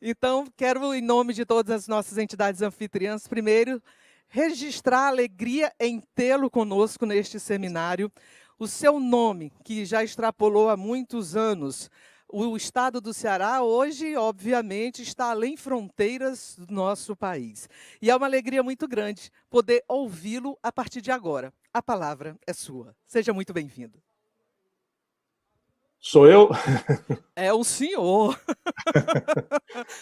Então, quero, em nome de todas as nossas entidades anfitriãs, primeiro, registrar a alegria em tê-lo conosco neste seminário. O seu nome, que já extrapolou há muitos anos, o estado do Ceará, hoje, obviamente, está além fronteiras do nosso país. E é uma alegria muito grande poder ouvi-lo a partir de agora. A palavra é sua. Seja muito bem-vindo. Sou eu? É o senhor.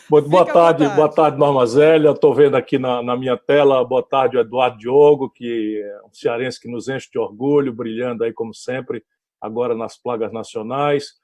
Boa Fique à vontade. tarde, Norma Zélia. Estou vendo aqui na minha tela, boa tarde, Eduardo Diogo, que é um cearense que nos enche de orgulho, brilhando aí, como sempre, agora nas plagas nacionais.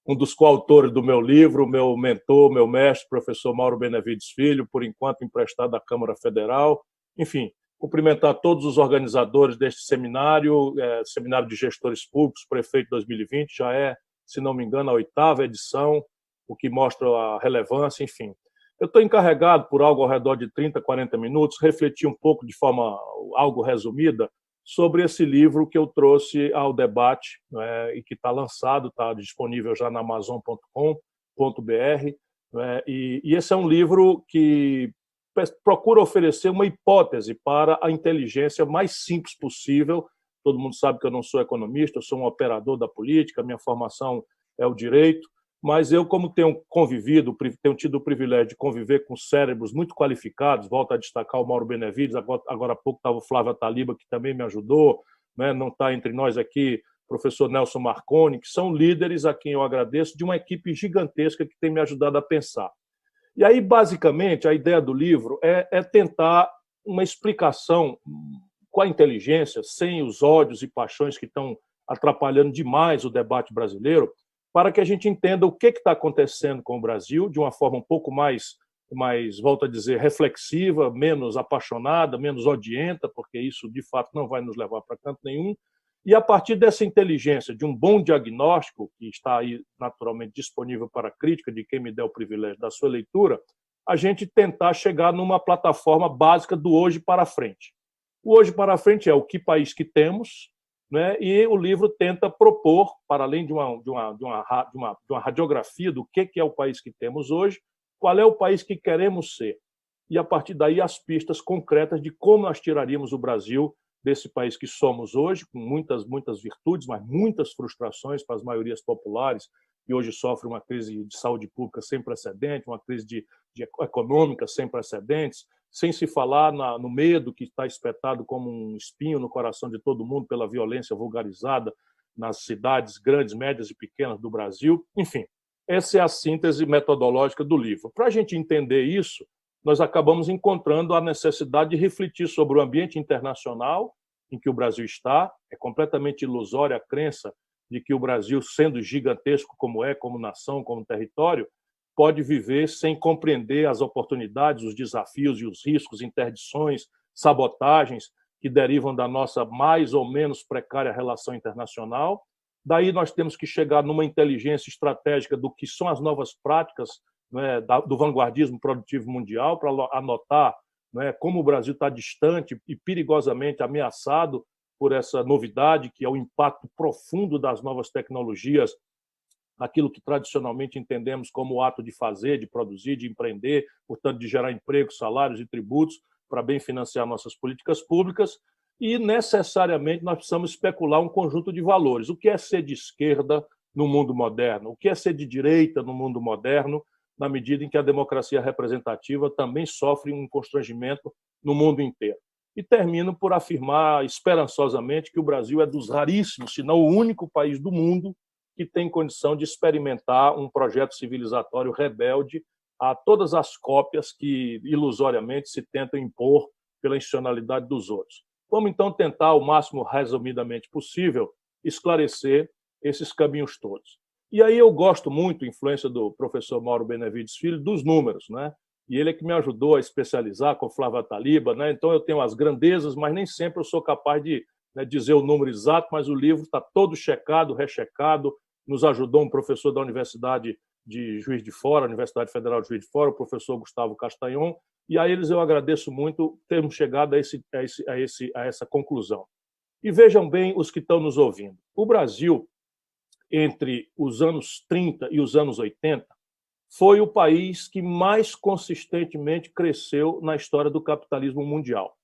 Um dos coautores do meu livro, meu mentor, meu mestre, professor Mauro Benevides Filho, por enquanto emprestado à Câmara Federal. Enfim, cumprimentar todos os organizadores deste seminário, Seminário de Gestores Públicos, Prefeito 2020, já é, se não me engano, a 8ª edição, o que mostra a relevância, enfim. Eu estou encarregado, por algo ao redor de 30, 40 minutos, refletir um pouco de forma algo resumida sobre esse livro que eu trouxe ao debate, né, e que está lançado, está disponível já na Amazon.com.br. Né, e esse é um livro que procura oferecer uma hipótese para a inteligência mais simples possível. Todo mundo sabe que eu não sou economista, eu sou um operador da política, minha formação é o direito, mas eu, como tenho tido o privilégio de conviver com cérebros muito qualificados, volto a destacar o Mauro Benevides, agora há pouco estava o Flávio Ataliba, que também me ajudou, né? Não está entre nós aqui o professor Nelson Marconi, que são líderes a quem eu agradeço, de uma equipe gigantesca que tem me ajudado a pensar. E aí, basicamente, a ideia do livro é tentar uma explicação com a inteligência, sem os ódios e paixões que estão atrapalhando demais o debate brasileiro, para que a gente entenda o que está acontecendo com o Brasil de uma forma um pouco mais, volto a dizer, reflexiva, menos apaixonada, menos odienta, porque isso, de fato, não vai nos levar para canto nenhum. E, a partir dessa inteligência, de um bom diagnóstico, que está aí naturalmente disponível para crítica de quem me der o privilégio da sua leitura, a gente tentar chegar numa plataforma básica do hoje para frente. O hoje para frente é o que país que temos, né? E o livro tenta propor, para além de uma radiografia do que é o país que temos hoje, qual é o país que queremos ser. E, a partir daí, as pistas concretas de como nós tiraríamos o Brasil desse país que somos hoje, com muitas virtudes, mas muitas frustrações para as maiorias populares, que hoje sofrem uma crise de saúde pública sem precedentes, uma crise econômica sem precedentes, sem se falar no medo que está espetado como um espinho no coração de todo mundo pela violência vulgarizada nas cidades grandes, médias e pequenas do Brasil. Enfim, essa é a síntese metodológica do livro. Para a gente entender isso, nós acabamos encontrando a necessidade de refletir sobre o ambiente internacional em que o Brasil está. É completamente ilusória a crença de que o Brasil, sendo gigantesco como é, como nação, como território, pode viver sem compreender as oportunidades, os desafios e os riscos, interdições, sabotagens que derivam da nossa mais ou menos precária relação internacional. Daí nós temos que chegar numa inteligência estratégica do que são as novas práticas, né, do vanguardismo produtivo mundial, para anotar, né, como o Brasil está distante e perigosamente ameaçado por essa novidade, que é o impacto profundo das novas tecnologias naquilo que tradicionalmente entendemos como o ato de fazer, de produzir, de empreender, portanto, de gerar empregos, salários e tributos para bem financiar nossas políticas públicas. E, necessariamente, nós precisamos especular um conjunto de valores. O que é ser de esquerda no mundo moderno? O que é ser de direita no mundo moderno, na medida em que a democracia representativa também sofre um constrangimento no mundo inteiro? E termino por afirmar esperançosamente que o Brasil é dos raríssimos, se não o único país do mundo que tem condição de experimentar um projeto civilizatório rebelde a todas as cópias que ilusoriamente se tentam impor pela institucionalidade dos outros. Vamos, então, tentar, o máximo resumidamente possível, esclarecer esses caminhos todos. E aí eu gosto muito, influência do professor Mauro Benevides Filho, dos números, né? E ele é que me ajudou a especializar com o Flávio Ataliba, né? Então eu tenho as grandezas, mas nem sempre eu sou capaz de, né, dizer o número exato, mas o livro está todo checado, rechecado. Nos ajudou um professor da Universidade de Juiz de Fora, Universidade Federal de Juiz de Fora, o professor Gustavo Castanhon, e a eles eu agradeço muito termos chegado a essa conclusão. E vejam bem os que estão nos ouvindo. O Brasil, entre os anos 30 e os anos 80, foi o país que mais consistentemente cresceu na história do capitalismo mundial.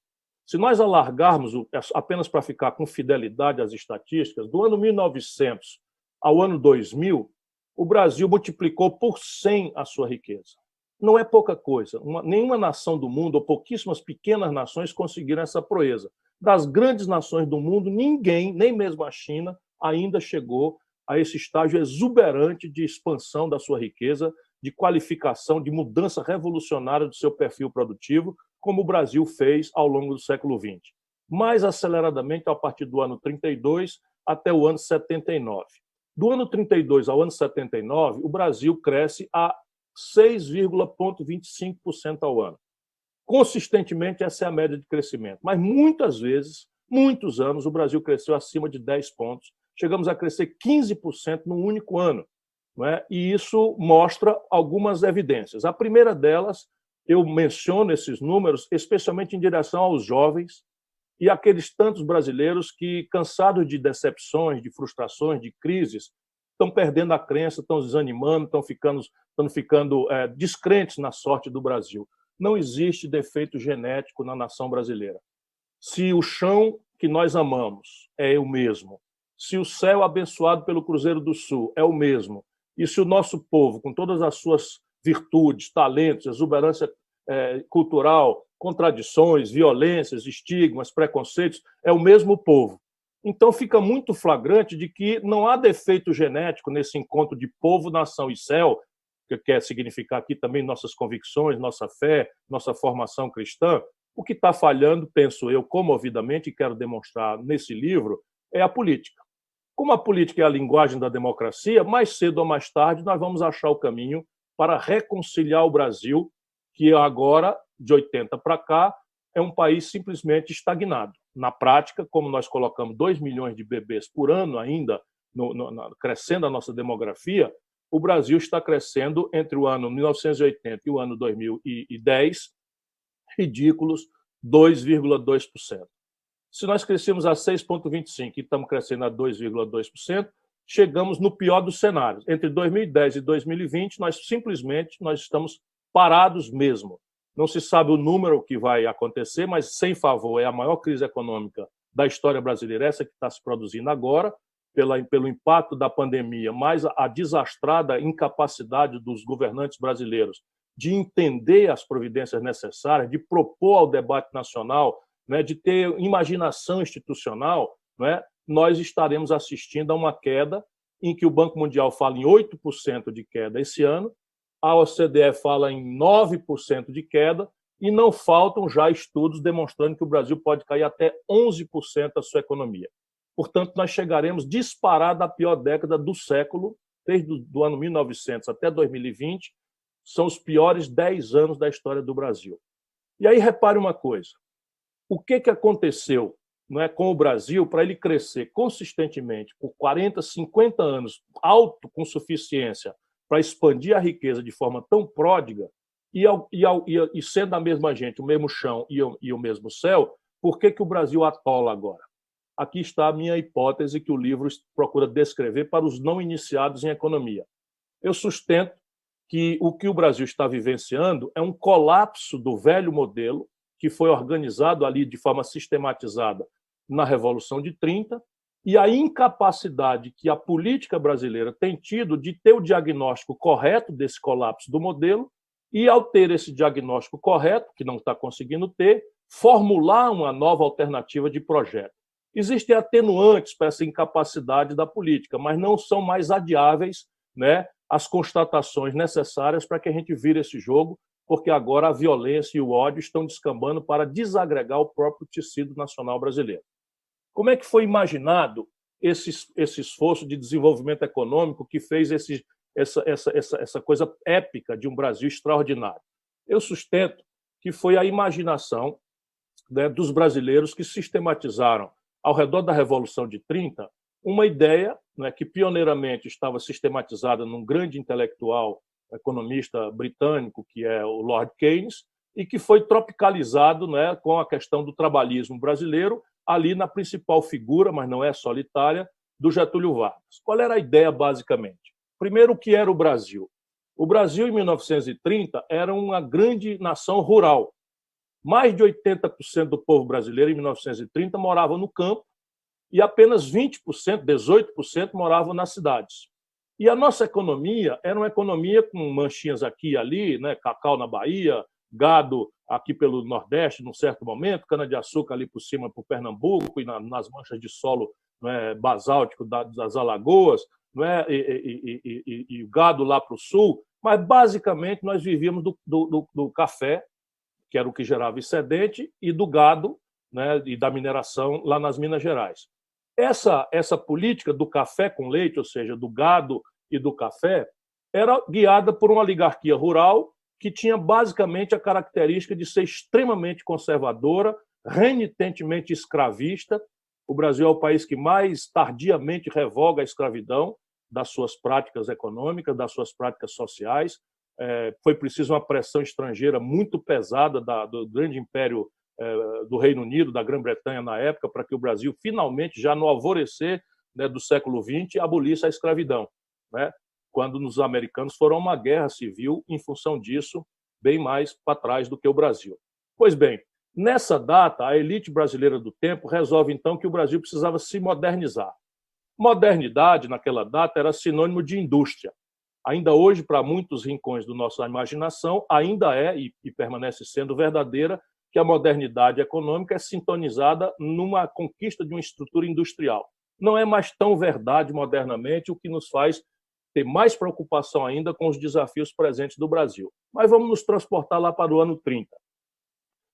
Se nós alargarmos, apenas para ficar com fidelidade às estatísticas, do ano 1900 ao ano 2000, o Brasil multiplicou por 100 a sua riqueza. Não é pouca coisa. Nenhuma nação do mundo, ou pouquíssimas pequenas nações, conseguiram essa proeza. Das grandes nações do mundo, ninguém, nem mesmo a China, ainda chegou a esse estágio exuberante de expansão da sua riqueza, de qualificação, de mudança revolucionária do seu perfil produtivo, como o Brasil fez ao longo do século XX. Mais aceleradamente a partir do ano 32 até o ano 79. Do ano 32 ao ano 79, o Brasil cresce a 6,25% ao ano. Consistentemente, essa é a média de crescimento. Mas muitas vezes, muitos anos, o Brasil cresceu acima de 10 pontos. Chegamos a crescer 15% num único ano. Não é? E isso mostra algumas evidências. A primeira delas, eu menciono esses números especialmente em direção aos jovens e aqueles tantos brasileiros que, cansados de decepções, de frustrações, de crises, estão perdendo a crença, estão desanimando, estão ficando descrentes na sorte do Brasil. Não existe defeito genético na nação brasileira. Se o chão que nós amamos é o mesmo, se o céu abençoado pelo Cruzeiro do Sul é o mesmo, e se o nosso povo, com todas as suas virtudes, talentos, exuberância cultural, contradições, violências, estigmas, preconceitos, é o mesmo povo. Então fica muito flagrante de que não há defeito genético nesse encontro de povo, nação e céu, que quer significar aqui também nossas convicções, nossa fé, nossa formação cristã. O que está falhando, penso eu, comovidamente, e quero demonstrar nesse livro, é a política. Como a política é a linguagem da democracia, mais cedo ou mais tarde nós vamos achar o caminho para reconciliar o Brasil, que agora, de 80 para cá, é um país simplesmente estagnado. Na prática, como nós colocamos 2 milhões de bebês por ano ainda, crescendo a nossa demografia, o Brasil está crescendo entre o ano 1980 e o ano 2010, ridículos 2,2%. Se nós crescemos a 6,25% e estamos crescendo a 2,2%, chegamos no pior dos cenários. Entre 2010 e 2020, nós estamos parados mesmo. Não se sabe o número que vai acontecer, mas, sem favor, é a maior crise econômica da história brasileira, essa que está se produzindo agora, pelo impacto da pandemia, mais a desastrada incapacidade dos governantes brasileiros de entender as providências necessárias, de propor ao debate nacional, né, de ter imaginação institucional, né, nós estaremos assistindo a uma queda em que o Banco Mundial fala em 8% de queda esse ano, a OCDE fala em 9% de queda, e não faltam já estudos demonstrando que o Brasil pode cair até 11% da sua economia. Portanto, nós chegaremos disparado à pior década do século, desde o ano 1900 até 2020, são os piores 10 anos da história do Brasil. E aí, repare uma coisa, o que aconteceu, não é, com o Brasil para ele crescer consistentemente por 40, 50 anos, alto com suficiência para expandir a riqueza de forma tão pródiga, e sendo a mesma gente, o mesmo chão e o mesmo céu, por que o Brasil atola agora? Aqui está a minha hipótese que o livro procura descrever para os não iniciados em economia. Eu sustento que o Brasil está vivenciando é um colapso do velho modelo que foi organizado ali de forma sistematizada na Revolução de 30, e a incapacidade que a política brasileira tem tido de ter o diagnóstico correto desse colapso do modelo e, ao ter esse diagnóstico correto, que não está conseguindo ter, formular uma nova alternativa de projeto. Existem atenuantes para essa incapacidade da política, mas não são mais adiáveis, né, as constatações necessárias para que a gente vire esse jogo, porque agora a violência e o ódio estão descambando para desagregar o próprio tecido nacional brasileiro. Como é que foi imaginado esse esforço de desenvolvimento econômico que fez essa coisa épica de um Brasil extraordinário? Eu sustento que foi a imaginação, né, dos brasileiros que sistematizaram, ao redor da Revolução de 30, uma ideia, né, que pioneiramente estava sistematizada num grande intelectual economista britânico, que é o Lord Keynes, e que foi tropicalizado, né, com a questão do trabalhismo brasileiro, ali na principal figura, mas não é solitária, do Getúlio Vargas. Qual era a ideia, basicamente? Primeiro, o que era o Brasil? O Brasil, em 1930, era uma grande nação rural. Mais de 80% do povo brasileiro, em 1930, morava no campo e apenas 20%, 18% moravam nas cidades. E a nossa economia era uma economia com manchinhas aqui e ali, né? Cacau na Bahia, gado aqui pelo Nordeste, num certo momento, cana-de-açúcar ali por cima, por Pernambuco, e nas manchas de solo, né, basáltico das Alagoas, né, e gado lá para o sul. Mas, basicamente, nós vivíamos do café, que era o que gerava excedente, e do gado, né, e da mineração lá nas Minas Gerais. Essa política do café com leite, ou seja, do gado e do café, era guiada por uma oligarquia rural que tinha basicamente a característica de ser extremamente conservadora, renitentemente escravista. O Brasil é o país que mais tardiamente revoga a escravidão das suas práticas econômicas, das suas práticas sociais. Foi preciso uma pressão estrangeira muito pesada do grande império do Reino Unido, da Grã-Bretanha na época, para que o Brasil finalmente, já no alvorecer, né, do século XX, abolisse a escravidão, né? Quando os americanos foram a uma guerra civil em função disso, bem mais para trás do que o Brasil. Pois bem, nessa data, a elite brasileira do tempo resolve, então, que o Brasil precisava se modernizar. Modernidade, naquela data, era sinônimo de indústria. Ainda hoje, para muitos rincões da nossa imaginação, ainda é e permanece sendo verdadeira que a modernidade econômica é sintonizada numa conquista de uma estrutura industrial. Não é mais tão verdade modernamente, o que nos faz ter mais preocupação ainda com os desafios presentes do Brasil. Mas vamos nos transportar lá para o ano 30.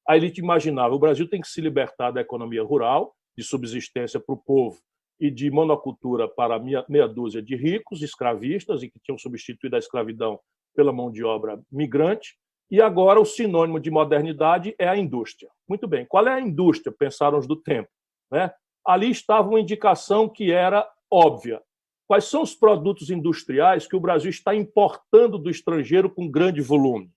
A elite imaginava o Brasil tem que se libertar da economia rural, de subsistência para o povo e de monocultura para meia dúzia de ricos, escravistas, e que tinham substituído a escravidão pela mão de obra migrante. E agora o sinônimo de modernidade é a indústria. Muito bem, qual é a indústria? Pensaram os do tempo, né? Ali estava uma indicação que era óbvia. Quais são os produtos industriais que o Brasil está importando do estrangeiro com grande volume?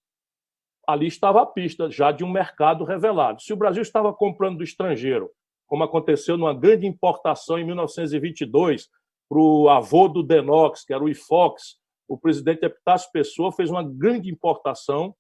Ali estava a pista já de um mercado revelado. Se o Brasil estava comprando do estrangeiro, como aconteceu numa grande importação em 1922, para o avô do Denox, que era o Ifox, o presidente Epitácio Pessoa fez uma grande importação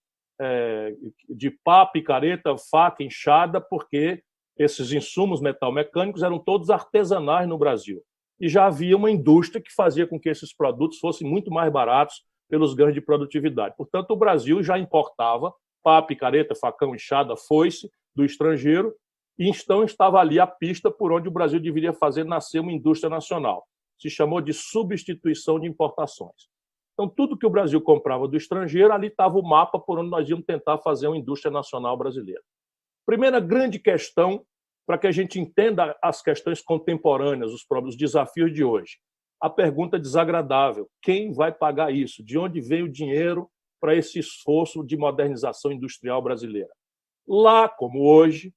de pá, picareta, faca, enxada, porque esses insumos metalmecânicos eram todos artesanais no Brasil. E já havia uma indústria que fazia com que esses produtos fossem muito mais baratos pelos ganhos de produtividade. Portanto, o Brasil já importava pá, picareta, facão, enxada, foice do estrangeiro, e então estava ali a pista por onde o Brasil deveria fazer nascer uma indústria nacional. Se chamou de substituição de importações. Então, tudo que o Brasil comprava do estrangeiro, ali estava o mapa por onde nós íamos tentar fazer uma indústria nacional brasileira. Primeira grande questão, para que a gente entenda as questões contemporâneas, os desafios de hoje. A pergunta desagradável: quem vai pagar isso? De onde vem o dinheiro para esse esforço de modernização industrial brasileira? Lá, como hoje,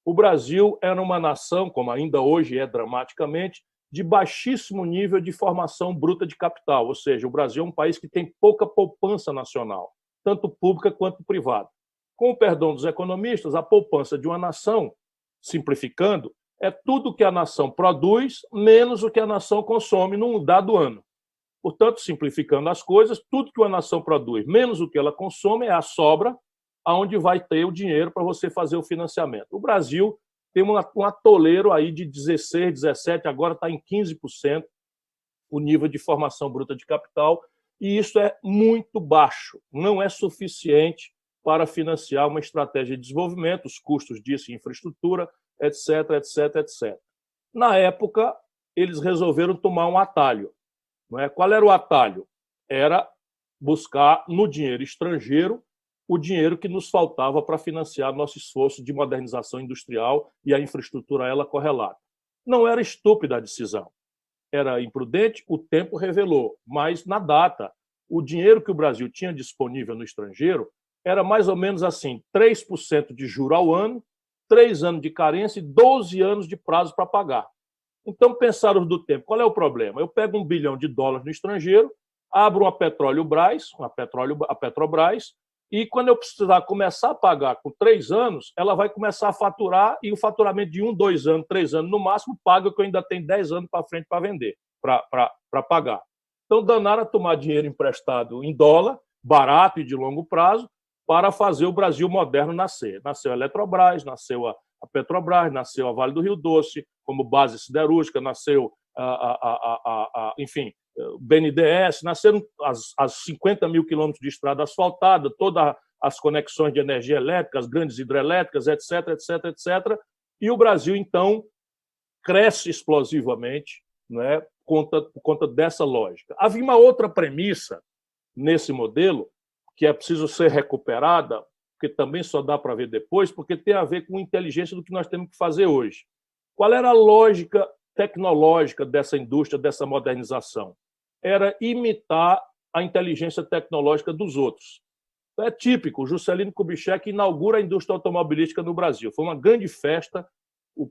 o Brasil era uma nação, como ainda hoje é dramaticamente, de baixíssimo nível de formação bruta de capital, ou seja, o Brasil é um país que tem pouca poupança nacional, tanto pública quanto privada. Com o perdão dos economistas, a poupança de uma nação, simplificando, é tudo que a nação produz menos o que a nação consome num dado ano. Portanto, simplificando as coisas, tudo que uma nação produz menos o que ela consome é a sobra, aonde vai ter o dinheiro para você fazer o financiamento. O Brasil tem um atoleiro aí de 16%, 17%, agora está em 15% o nível de formação bruta de capital, e isso é muito baixo, não é suficiente para financiar uma estratégia de desenvolvimento, os custos disso, infraestrutura, etc, etc, etc. Na época, eles resolveram tomar um atalho. Não é? Qual era o atalho? Era buscar no dinheiro estrangeiro o dinheiro que nos faltava para financiar nosso esforço de modernização industrial e a infraestrutura a ela correlata. Não era estúpida a decisão, era imprudente, o tempo revelou, mas na data, o dinheiro que o Brasil tinha disponível no estrangeiro era mais ou menos assim, 3% de juro ao ano, 3 anos de carência e 12 anos de prazo para pagar. Então, pensaram do tempo, qual é o problema? Eu pego $1 bilhão no estrangeiro, abro a Petrobras, e quando eu precisar começar a pagar com 3 anos, ela vai começar a faturar, e o faturamento de 1, 2 anos, 3 anos no máximo, paga que eu ainda tenho 10 anos para frente para vender, para pagar. Então, danaram a tomar dinheiro emprestado em dólar barato e de longo prazo para fazer o Brasil moderno nascer. Nasceu a Eletrobras, nasceu a Petrobras, nasceu a Vale do Rio Doce como base siderúrgica, nasceu, enfim, o BNDES, nasceram as 50 mil quilômetros de estrada asfaltada, todas as conexões de energia elétrica, as grandes hidrelétricas, etc., etc., etc. E o Brasil, então, cresce explosivamente, né, por conta dessa lógica. Havia uma outra premissa nesse modelo que é preciso ser recuperada, que também só dá para ver depois, porque tem a ver com a inteligência do que nós temos que fazer hoje. Qual era a lógica tecnológica dessa indústria, dessa modernização? Era imitar a inteligência tecnológica dos outros. É típico, o Juscelino Kubitschek inaugura a indústria automobilística no Brasil. Foi uma grande festa,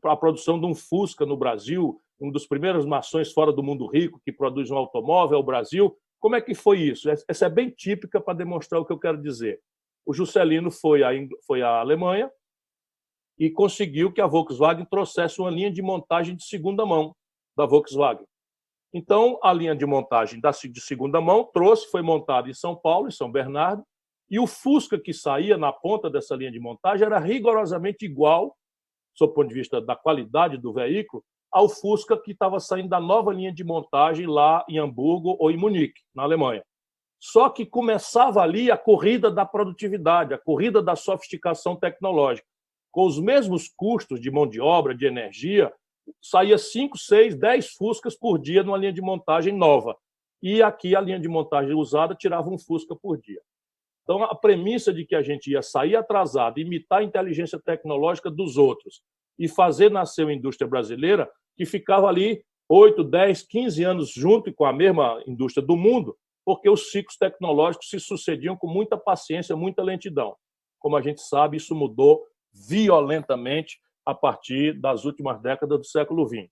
a produção de um Fusca no Brasil, uma das primeiras nações fora do mundo rico que produz um automóvel, é o Brasil. Como é que foi isso? Essa é bem típica para demonstrar o que eu quero dizer. O Juscelino foi à Alemanha e conseguiu que a Volkswagen trouxesse uma linha de montagem de segunda mão da Volkswagen. Então, a linha de montagem de segunda mão foi montada em São Paulo, em São Bernardo, e o Fusca que saía na ponta dessa linha de montagem era rigorosamente igual, sob o ponto de vista da qualidade do veículo, ao Fusca que estava saindo da nova linha de montagem lá em Hamburgo ou em Munique, na Alemanha. Só que começava ali a corrida da produtividade, a corrida da sofisticação tecnológica. Com os mesmos custos de mão de obra, de energia, saía 5, 6, 10 Fuscas por dia numa linha de montagem nova. E aqui a linha de montagem usada tirava um Fusca por dia. Então, a premissa de que a gente ia sair atrasado, imitar a inteligência tecnológica dos outros e fazer nascer uma indústria brasileira que ficava ali 8, 10, 15 anos junto com a mesma indústria do mundo, porque os ciclos tecnológicos se sucediam com muita paciência, muita lentidão. Como a gente sabe, isso mudou violentamente a partir das últimas décadas do século XX.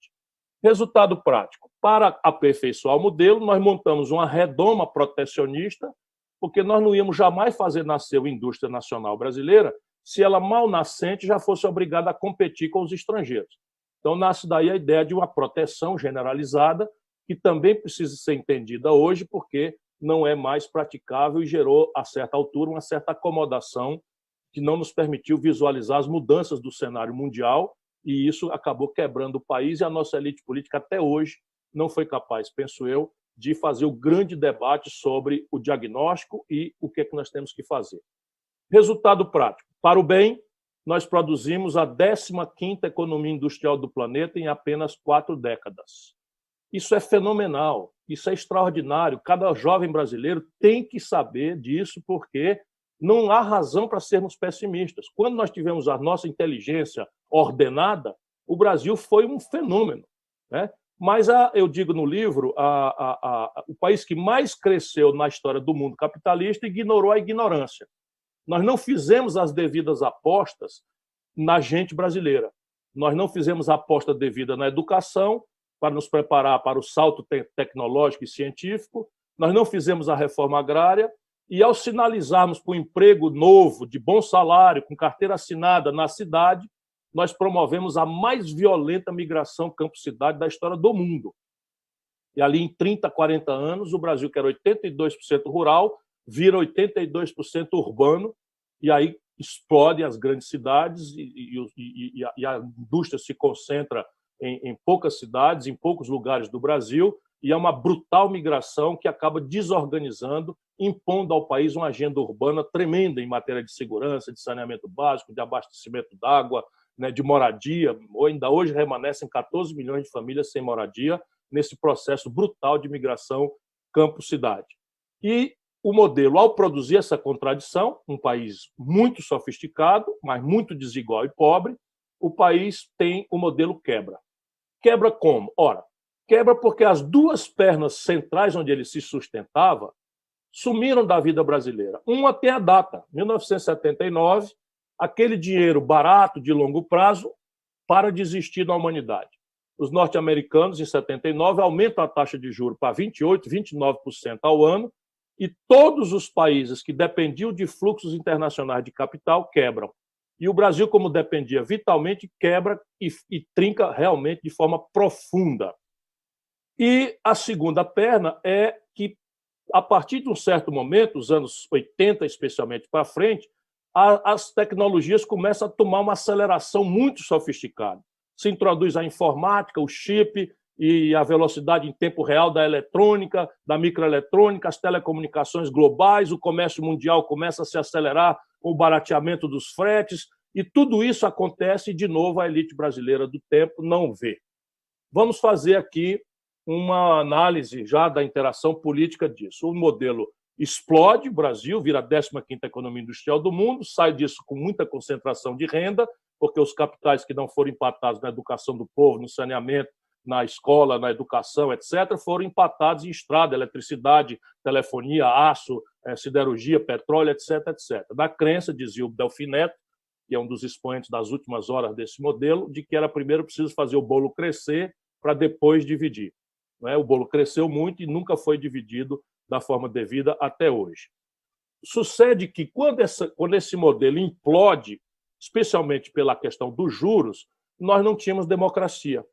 Resultado prático. Para aperfeiçoar o modelo, nós montamos uma redoma protecionista, porque nós não íamos jamais fazer nascer a indústria nacional brasileira se ela, mal nascente, já fosse obrigada a competir com os estrangeiros. Então, nasce daí a ideia de uma proteção generalizada, que também precisa ser entendida hoje, porque não é mais praticável e gerou, a certa altura, uma certa acomodação que não nos permitiu visualizar as mudanças do cenário mundial, e isso acabou quebrando o país, e a nossa elite política até hoje não foi capaz, penso eu, de fazer o grande debate sobre o diagnóstico e o que é que nós temos que fazer. Resultado prático. Para o bem, nós produzimos a 15ª economia industrial do planeta em apenas 4 décadas. Isso é fenomenal, isso é extraordinário. Cada jovem brasileiro tem que saber disso, porque não há razão para sermos pessimistas. Quando nós tivemos a nossa inteligência ordenada, o Brasil foi um fenômeno, né? Mas, eu digo no livro, o país que mais cresceu na história do mundo capitalista ignorou a ignorância. Nós não fizemos as devidas apostas na gente brasileira. Nós não fizemos a aposta devida na educação para nos preparar para o salto tecnológico e científico. Nós não fizemos a reforma agrária. E, ao sinalizarmos para um emprego novo, de bom salário, com carteira assinada na cidade, nós promovemos a mais violenta migração campo-cidade da história do mundo. E ali, em 30, 40 anos, o Brasil, que era 82% rural, vira 82% urbano, e aí explode as grandes cidades e a indústria se concentra em poucas cidades, em poucos lugares do Brasil, e é uma brutal migração que acaba desorganizando, impondo ao país uma agenda urbana tremenda em matéria de segurança, de saneamento básico, de abastecimento d'água, né, de moradia. Ainda hoje remanescem 14 milhões de famílias sem moradia nesse processo brutal de migração campo-cidade. E o modelo, ao produzir essa contradição, um país muito sofisticado, mas muito desigual e pobre, o país tem o modelo quebra. Quebra como? Ora, quebra porque as duas pernas centrais onde ele se sustentava sumiram da vida brasileira. Uma tem a data, 1979, aquele dinheiro barato de longo prazo para de existir na humanidade. Os norte-americanos, em 79, aumentam a taxa de juros para 28%, 29% ao ano, e todos os países que dependiam de fluxos internacionais de capital quebram. E o Brasil, como dependia vitalmente, quebra e trinca realmente de forma profunda. E a segunda perna é que a partir de um certo momento, os anos 80 especialmente para frente, as tecnologias começam a tomar uma aceleração muito sofisticada. Se introduz a informática, o chip e a velocidade em tempo real da eletrônica, da microeletrônica, as telecomunicações globais, o comércio mundial começa a se acelerar com o barateamento dos fretes, e tudo isso acontece e, de novo, a elite brasileira do tempo não vê. Vamos fazer aqui uma análise já da interação política disso. O modelo explode, o Brasil vira a 15ª economia industrial do mundo, sai disso com muita concentração de renda, porque os capitais que não foram empatados na educação do povo, no saneamento, na escola, na educação, etc., foram empatados em estrada, eletricidade, telefonia, aço, siderurgia, petróleo, etc., etc. Da crença, dizia o Delfim Neto, que é um dos expoentes das últimas horas desse modelo, de que era primeiro preciso fazer o bolo crescer para depois dividir. O bolo cresceu muito e nunca foi dividido da forma devida até hoje. Sucede que, quando esse modelo implode, especialmente pela questão dos juros, nós não tínhamos democracia.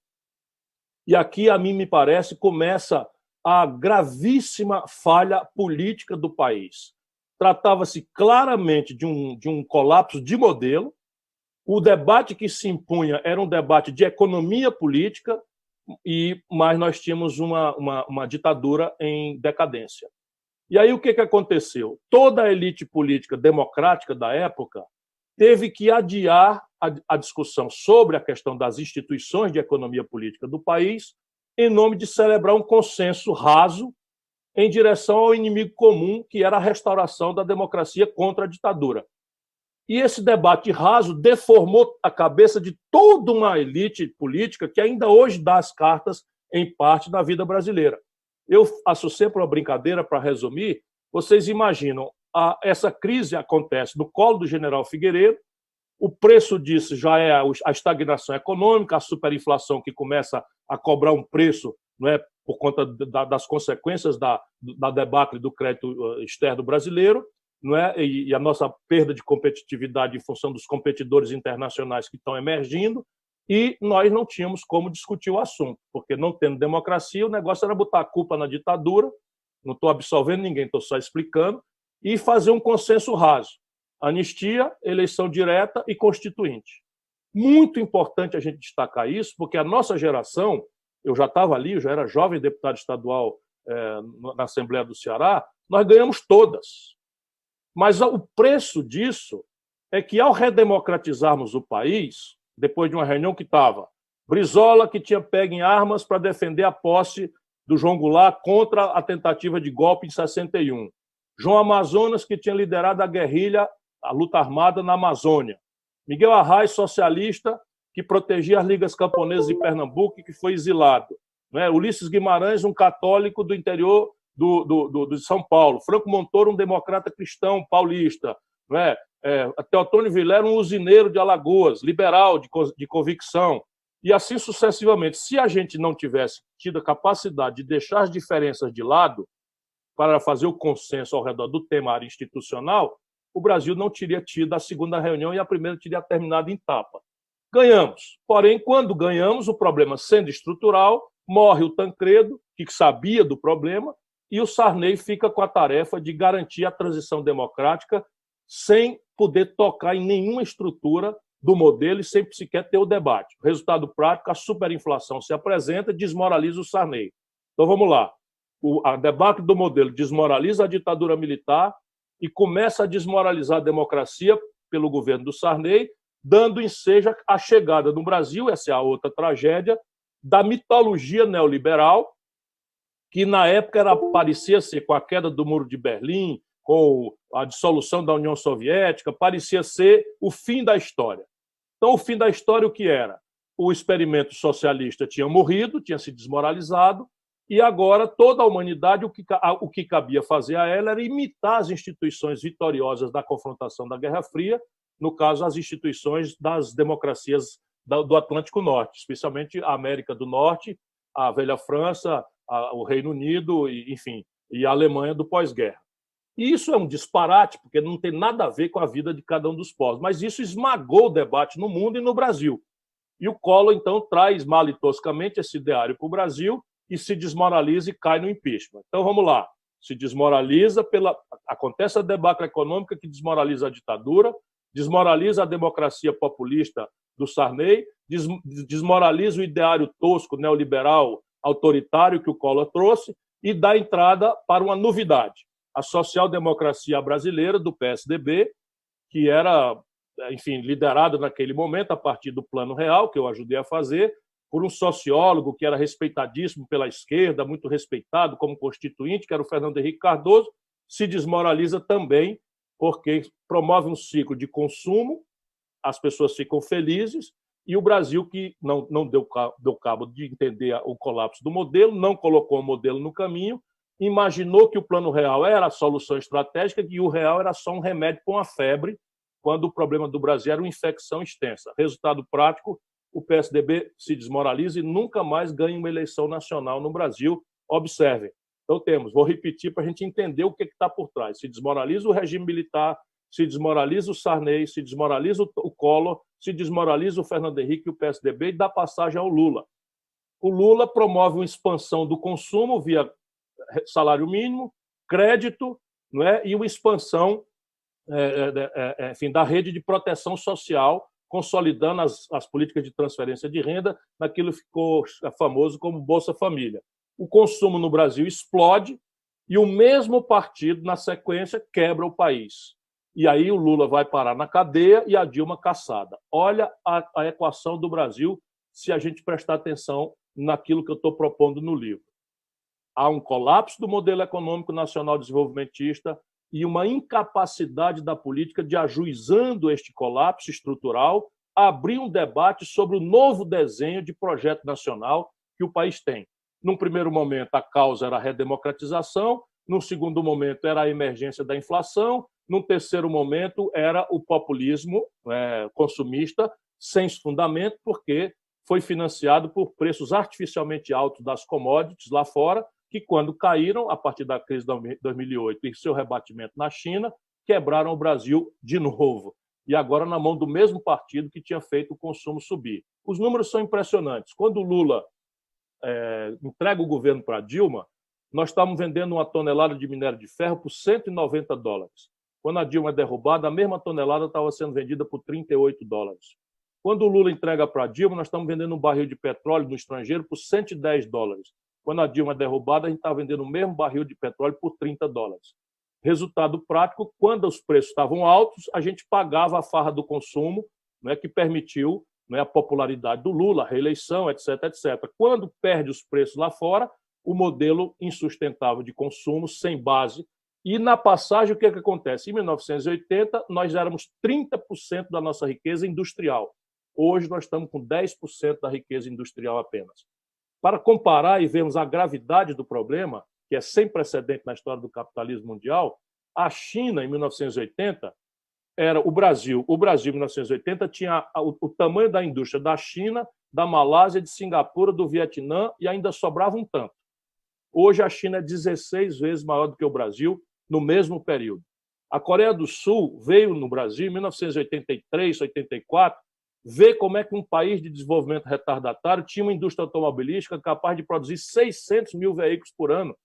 E aqui, a mim me parece, começa a gravíssima falha política do país. Tratava-se claramente de um colapso de modelo. O debate que se impunha era um debate de economia política, mas nós tínhamos uma ditadura em decadência. E aí o que aconteceu? Toda a elite política democrática da época teve que adiar a discussão sobre a questão das instituições de economia política do país em nome de celebrar um consenso raso em direção ao inimigo comum, que era a restauração da democracia contra a ditadura. E esse debate raso deformou a cabeça de toda uma elite política que ainda hoje dá as cartas, em parte, na vida brasileira. Eu faço sempre uma brincadeira para resumir. Vocês imaginam, essa crise acontece no colo do general Figueiredo, o preço disso já é a estagnação econômica, a superinflação que começa a cobrar um preço, não é, por conta das consequências da debacle do crédito externo brasileiro, não é? E a nossa perda de competitividade em função dos competidores internacionais que estão emergindo, e nós não tínhamos como discutir o assunto, porque não tendo democracia, o negócio era botar a culpa na ditadura, não estou absolvendo ninguém, estou só explicando, e fazer um consenso raso. Anistia, eleição direta e constituinte. Muito importante a gente destacar isso, porque a nossa geração, eu já estava ali, eu já era jovem deputado estadual na Assembleia do Ceará, nós ganhamos todas. Mas o preço disso é que, ao redemocratizarmos o país, depois de uma reunião que estava Brizola, que tinha pego em armas para defender a posse do João Goulart contra a tentativa de golpe em 61. João Amazonas, que tinha liderado a guerrilha, a luta armada na Amazônia. Miguel Arraes, socialista, que protegia as ligas camponesas de Pernambuco e que foi exilado. Ulisses Guimarães, um católico do interior de São Paulo. Franco Montoro, um democrata cristão paulista. Teotônio Vilela, um usineiro de Alagoas, liberal, de convicção. E assim sucessivamente. Se a gente não tivesse tido a capacidade de deixar as diferenças de lado para fazer o consenso ao redor do tema área institucional, o Brasil não teria tido a segunda reunião e a primeira teria terminado em tapa. Ganhamos. Porém, quando ganhamos, o problema sendo estrutural, morre o Tancredo, que sabia do problema, e o Sarney fica com a tarefa de garantir a transição democrática sem poder tocar em nenhuma estrutura do modelo e sem sequer ter o debate. O resultado prático, a superinflação se apresenta e desmoraliza o Sarney. Então, vamos lá. A debacle do modelo desmoraliza a ditadura militar e começa a desmoralizar a democracia pelo governo do Sarney, dando ensejo à chegada no Brasil, essa é a outra tragédia, da mitologia neoliberal, que na época parecia ser, com a queda do Muro de Berlim, com a dissolução da União Soviética, parecia ser o fim da história. Então, o fim da história, o que era? O experimento socialista tinha morrido, tinha se desmoralizado, e agora toda a humanidade, o que cabia fazer a ela era imitar as instituições vitoriosas da confrontação da Guerra Fria, no caso, as instituições das democracias do Atlântico Norte, especialmente a América do Norte, a velha França, o Reino Unido, enfim, e a Alemanha do pós-guerra. E isso é um disparate, porque não tem nada a ver com a vida de cada um dos povos, mas isso esmagou o debate no mundo e no Brasil. E o Collor, então, traz mal e toscamente esse ideário para o Brasil e se desmoraliza e cai no impeachment. Então, vamos lá. se desmoraliza acontece a debacle econômica que desmoraliza a ditadura, desmoraliza a democracia populista do Sarney, desmoraliza o ideário tosco, neoliberal, autoritário que o Collor trouxe e dá entrada para uma novidade, a social-democracia brasileira do PSDB, que era, enfim, liderada naquele momento a partir do Plano Real, que eu ajudei a fazer, por um sociólogo que era respeitadíssimo pela esquerda, muito respeitado como constituinte, que era o Fernando Henrique Cardoso, se desmoraliza também porque promove um ciclo de consumo, as pessoas ficam felizes, e o Brasil, que não deu cabo de entender o colapso do modelo, não colocou o modelo no caminho, imaginou que o Plano Real era a solução estratégica e o real era só um remédio para uma febre, quando o problema do Brasil era uma infecção extensa. Resultado prático, o PSDB se desmoraliza e nunca mais ganha uma eleição nacional no Brasil. Observem. Então vou repetir para a gente entender o que está por trás. Se desmoraliza o regime militar, se desmoraliza o Sarney, se desmoraliza o Collor, se desmoraliza o Fernando Henrique e o PSDB e dá passagem ao Lula. O Lula promove uma expansão do consumo via salário mínimo, crédito, não é? E uma expansão enfim, da rede de proteção social, consolidando as políticas de transferência de renda naquilo que ficou famoso como Bolsa Família. O consumo no Brasil explode e o mesmo partido, na sequência, quebra o país. E aí o Lula vai parar na cadeia e a Dilma caçada. Olha a equação do Brasil, se a gente prestar atenção naquilo que eu estou propondo no livro. Há um colapso do modelo econômico nacional desenvolvimentista e uma incapacidade da política de, ajuizando este colapso estrutural, abrir um debate sobre o novo desenho de projeto nacional que o país tem. Num primeiro momento, a causa era a redemocratização, num segundo momento, era a emergência da inflação, num terceiro momento, era o populismo consumista, sem fundamento, porque foi financiado por preços artificialmente altos das commodities lá fora, que, quando caíram, a partir da crise de 2008 e seu rebatimento na China, quebraram o Brasil de novo. E agora na mão do mesmo partido que tinha feito o consumo subir. Os números são impressionantes. Quando o Lula entrega o governo para Dilma, nós estávamos vendendo uma tonelada de minério de ferro por $190. Quando a Dilma é derrubada, a mesma tonelada estava sendo vendida por $38. Quando o Lula entrega para a Dilma, nós estamos vendendo um barril de petróleo no estrangeiro por $110. Quando a Dilma é derrubada, a gente está vendendo o mesmo barril de petróleo por $30. Resultado prático, quando os preços estavam altos, a gente pagava a farra do consumo, que permitiu a popularidade do Lula, a reeleição, etc, etc. Quando perde os preços lá fora, o modelo insustentável de consumo, sem base. E na passagem, o que acontece? Em 1980, nós éramos 30% da nossa riqueza industrial. Hoje, nós estamos com 10% da riqueza industrial apenas. Para comparar e vermos a gravidade do problema, que é sem precedente na história do capitalismo mundial, a China, em 1980, era o Brasil. O Brasil, em 1980, tinha o tamanho da indústria da China, da Malásia, de Singapura, do Vietnã, e ainda sobrava um tanto. Hoje, a China é 16 vezes maior do que o Brasil no mesmo período. A Coreia do Sul veio no Brasil em 1983, 84, ver como é que um país de desenvolvimento retardatário tinha uma indústria automobilística capaz de produzir 600 mil veículos por ano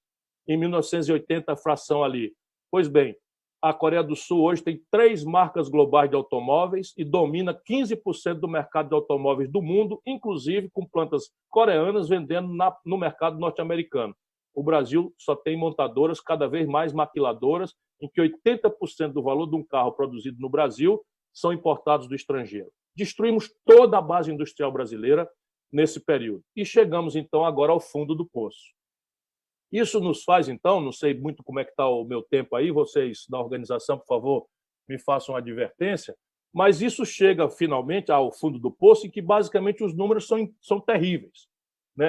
em 1980, a fração ali. Pois bem, a Coreia do Sul hoje tem 3 marcas globais de automóveis e domina 15% do mercado de automóveis do mundo, inclusive com plantas coreanas vendendo no mercado norte-americano. O Brasil só tem montadoras cada vez mais maquiladoras, em que 80% do valor de um carro produzido no Brasil são importados do estrangeiro. Destruímos toda a base industrial brasileira nesse período. E chegamos, então, agora ao fundo do poço. Isso nos faz, então, não sei muito como é que está o meu tempo aí, vocês da organização, por favor, me façam uma advertência, mas isso chega, finalmente, ao fundo do poço, em que, basicamente, os números são terríveis.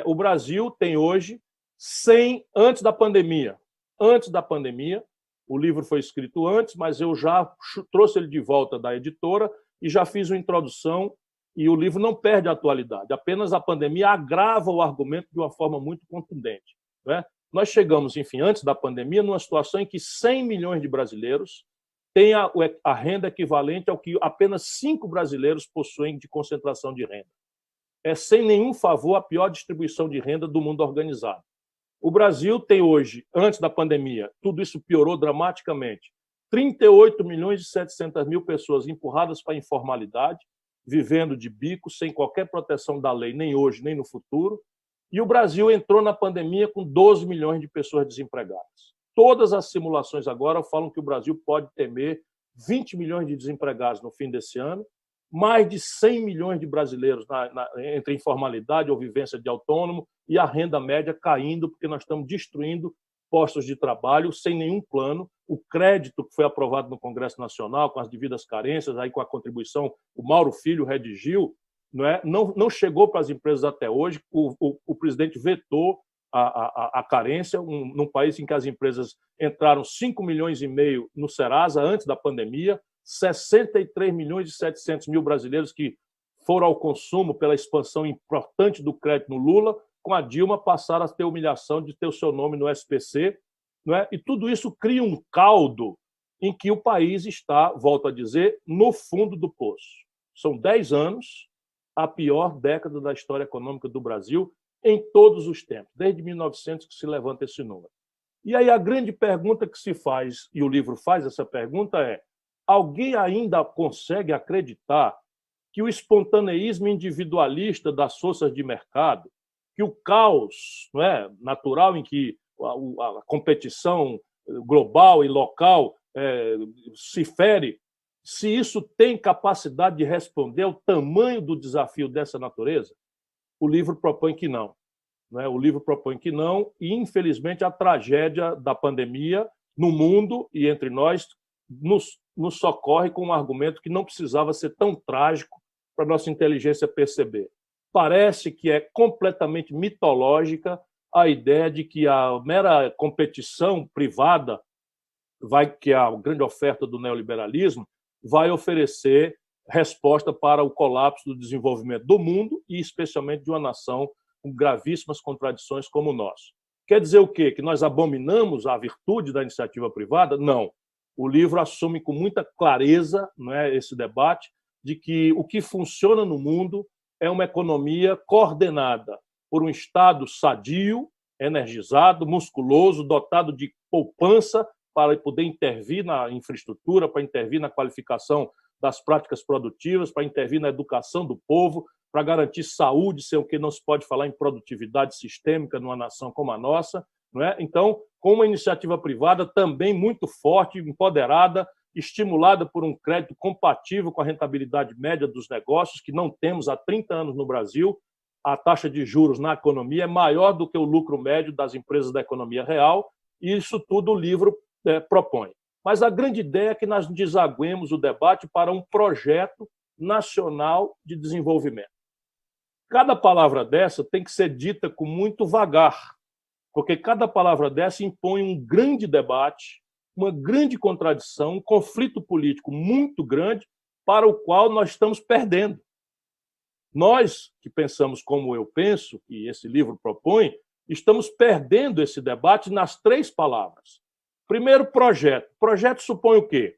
O Brasil tem hoje 100, antes da pandemia, o livro foi escrito antes, mas eu já trouxe ele de volta da editora e já fiz uma introdução, e o livro não perde a atualidade, apenas a pandemia agrava o argumento de uma forma muito contundente. Nós chegamos, enfim, antes da pandemia, numa situação em que 100 milhões de brasileiros têm a renda equivalente ao que apenas 5 brasileiros possuem de concentração de renda. É, sem nenhum favor, a pior distribuição de renda do mundo organizado. O Brasil tem hoje, antes da pandemia, tudo isso piorou dramaticamente, 38 milhões e 700 mil pessoas empurradas para a informalidade, vivendo de bico, sem qualquer proteção da lei, nem hoje, nem no futuro. E o Brasil entrou na pandemia com 12 milhões de pessoas desempregadas. Todas as simulações agora falam que o Brasil pode temer 20 milhões de desempregados no fim desse ano, mais de 100 milhões de brasileiros entre informalidade ou vivência de autônomo e a renda média caindo, porque nós estamos destruindo postos de trabalho sem nenhum plano. O crédito que foi aprovado no Congresso Nacional, com as devidas carências, aí com a contribuição, o Mauro Filho redigiu, não chegou para as empresas até hoje. O presidente vetou a carência, num país em que as empresas entraram 5 milhões e meio no Serasa antes da pandemia, 63 milhões e 700 mil brasileiros que foram ao consumo pela expansão importante do crédito no Lula, com a Dilma passaram a ter humilhação de ter o seu nome no SPC, e tudo isso cria um caldo em que o país está, volto a dizer, no fundo do poço. São 10 anos, a pior década da história econômica do Brasil em todos os tempos, desde 1900 que se levanta esse número. E aí a grande pergunta que se faz, e o livro faz essa pergunta, é: alguém ainda consegue acreditar que o espontaneísmo individualista das forças de mercado, que o caos natural em que a competição global e local se fere, se isso tem capacidade de responder ao tamanho do desafio dessa natureza? O livro propõe que não. O livro propõe que não, e, infelizmente, a tragédia da pandemia no mundo e entre nós nos socorre com um argumento que não precisava ser tão trágico para a nossa inteligência perceber. Parece que é completamente mitológica a ideia de que a mera competição privada, que é a grande oferta do neoliberalismo, vai oferecer resposta para o colapso do desenvolvimento do mundo e, especialmente, de uma nação com gravíssimas contradições como o nosso. Quer dizer o quê? Que nós abominamos a virtude da iniciativa privada? Não. O livro assume com muita clareza esse debate de que o que funciona no mundo é uma economia coordenada por um Estado sadio, energizado, musculoso, dotado de poupança para poder intervir na infraestrutura, para intervir na qualificação das práticas produtivas, para intervir na educação do povo, para garantir saúde, sem o que não se pode falar em produtividade sistêmica numa nação como a nossa. Então, com uma iniciativa privada também muito forte, empoderada, estimulada por um crédito compatível com a rentabilidade média dos negócios, que não temos há 30 anos no Brasil. A taxa de juros na economia é maior do que o lucro médio das empresas da economia real, e isso tudo o livro propõe. Mas a grande ideia é que nós desaguemos o debate para um projeto nacional de desenvolvimento. Cada palavra dessa tem que ser dita com muito vagar, porque cada palavra dessa impõe um grande debate, uma grande contradição, um conflito político muito grande, para o qual nós estamos perdendo. Nós, que pensamos como eu penso, e esse livro propõe, estamos perdendo esse debate nas 3 palavras. Primeiro, projeto. Projeto supõe o quê?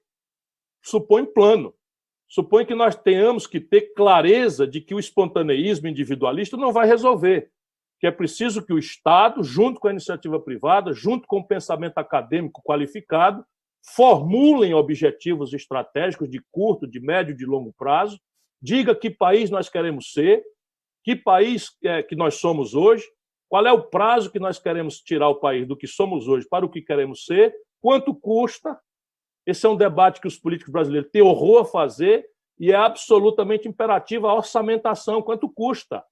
Supõe plano. Supõe que nós tenhamos que ter clareza de que o espontaneísmo individualista não vai resolver, que é preciso que o Estado, junto com a iniciativa privada, junto com o pensamento acadêmico qualificado, formulem objetivos estratégicos de curto, de médio e de longo prazo, diga que país nós queremos ser, que país que nós somos hoje, qual é o prazo que nós queremos tirar o país do que somos hoje para o que queremos ser, quanto custa. Esse é um debate que os políticos brasileiros têm horror a fazer, e é absolutamente imperativa a orçamentação, quanto custa.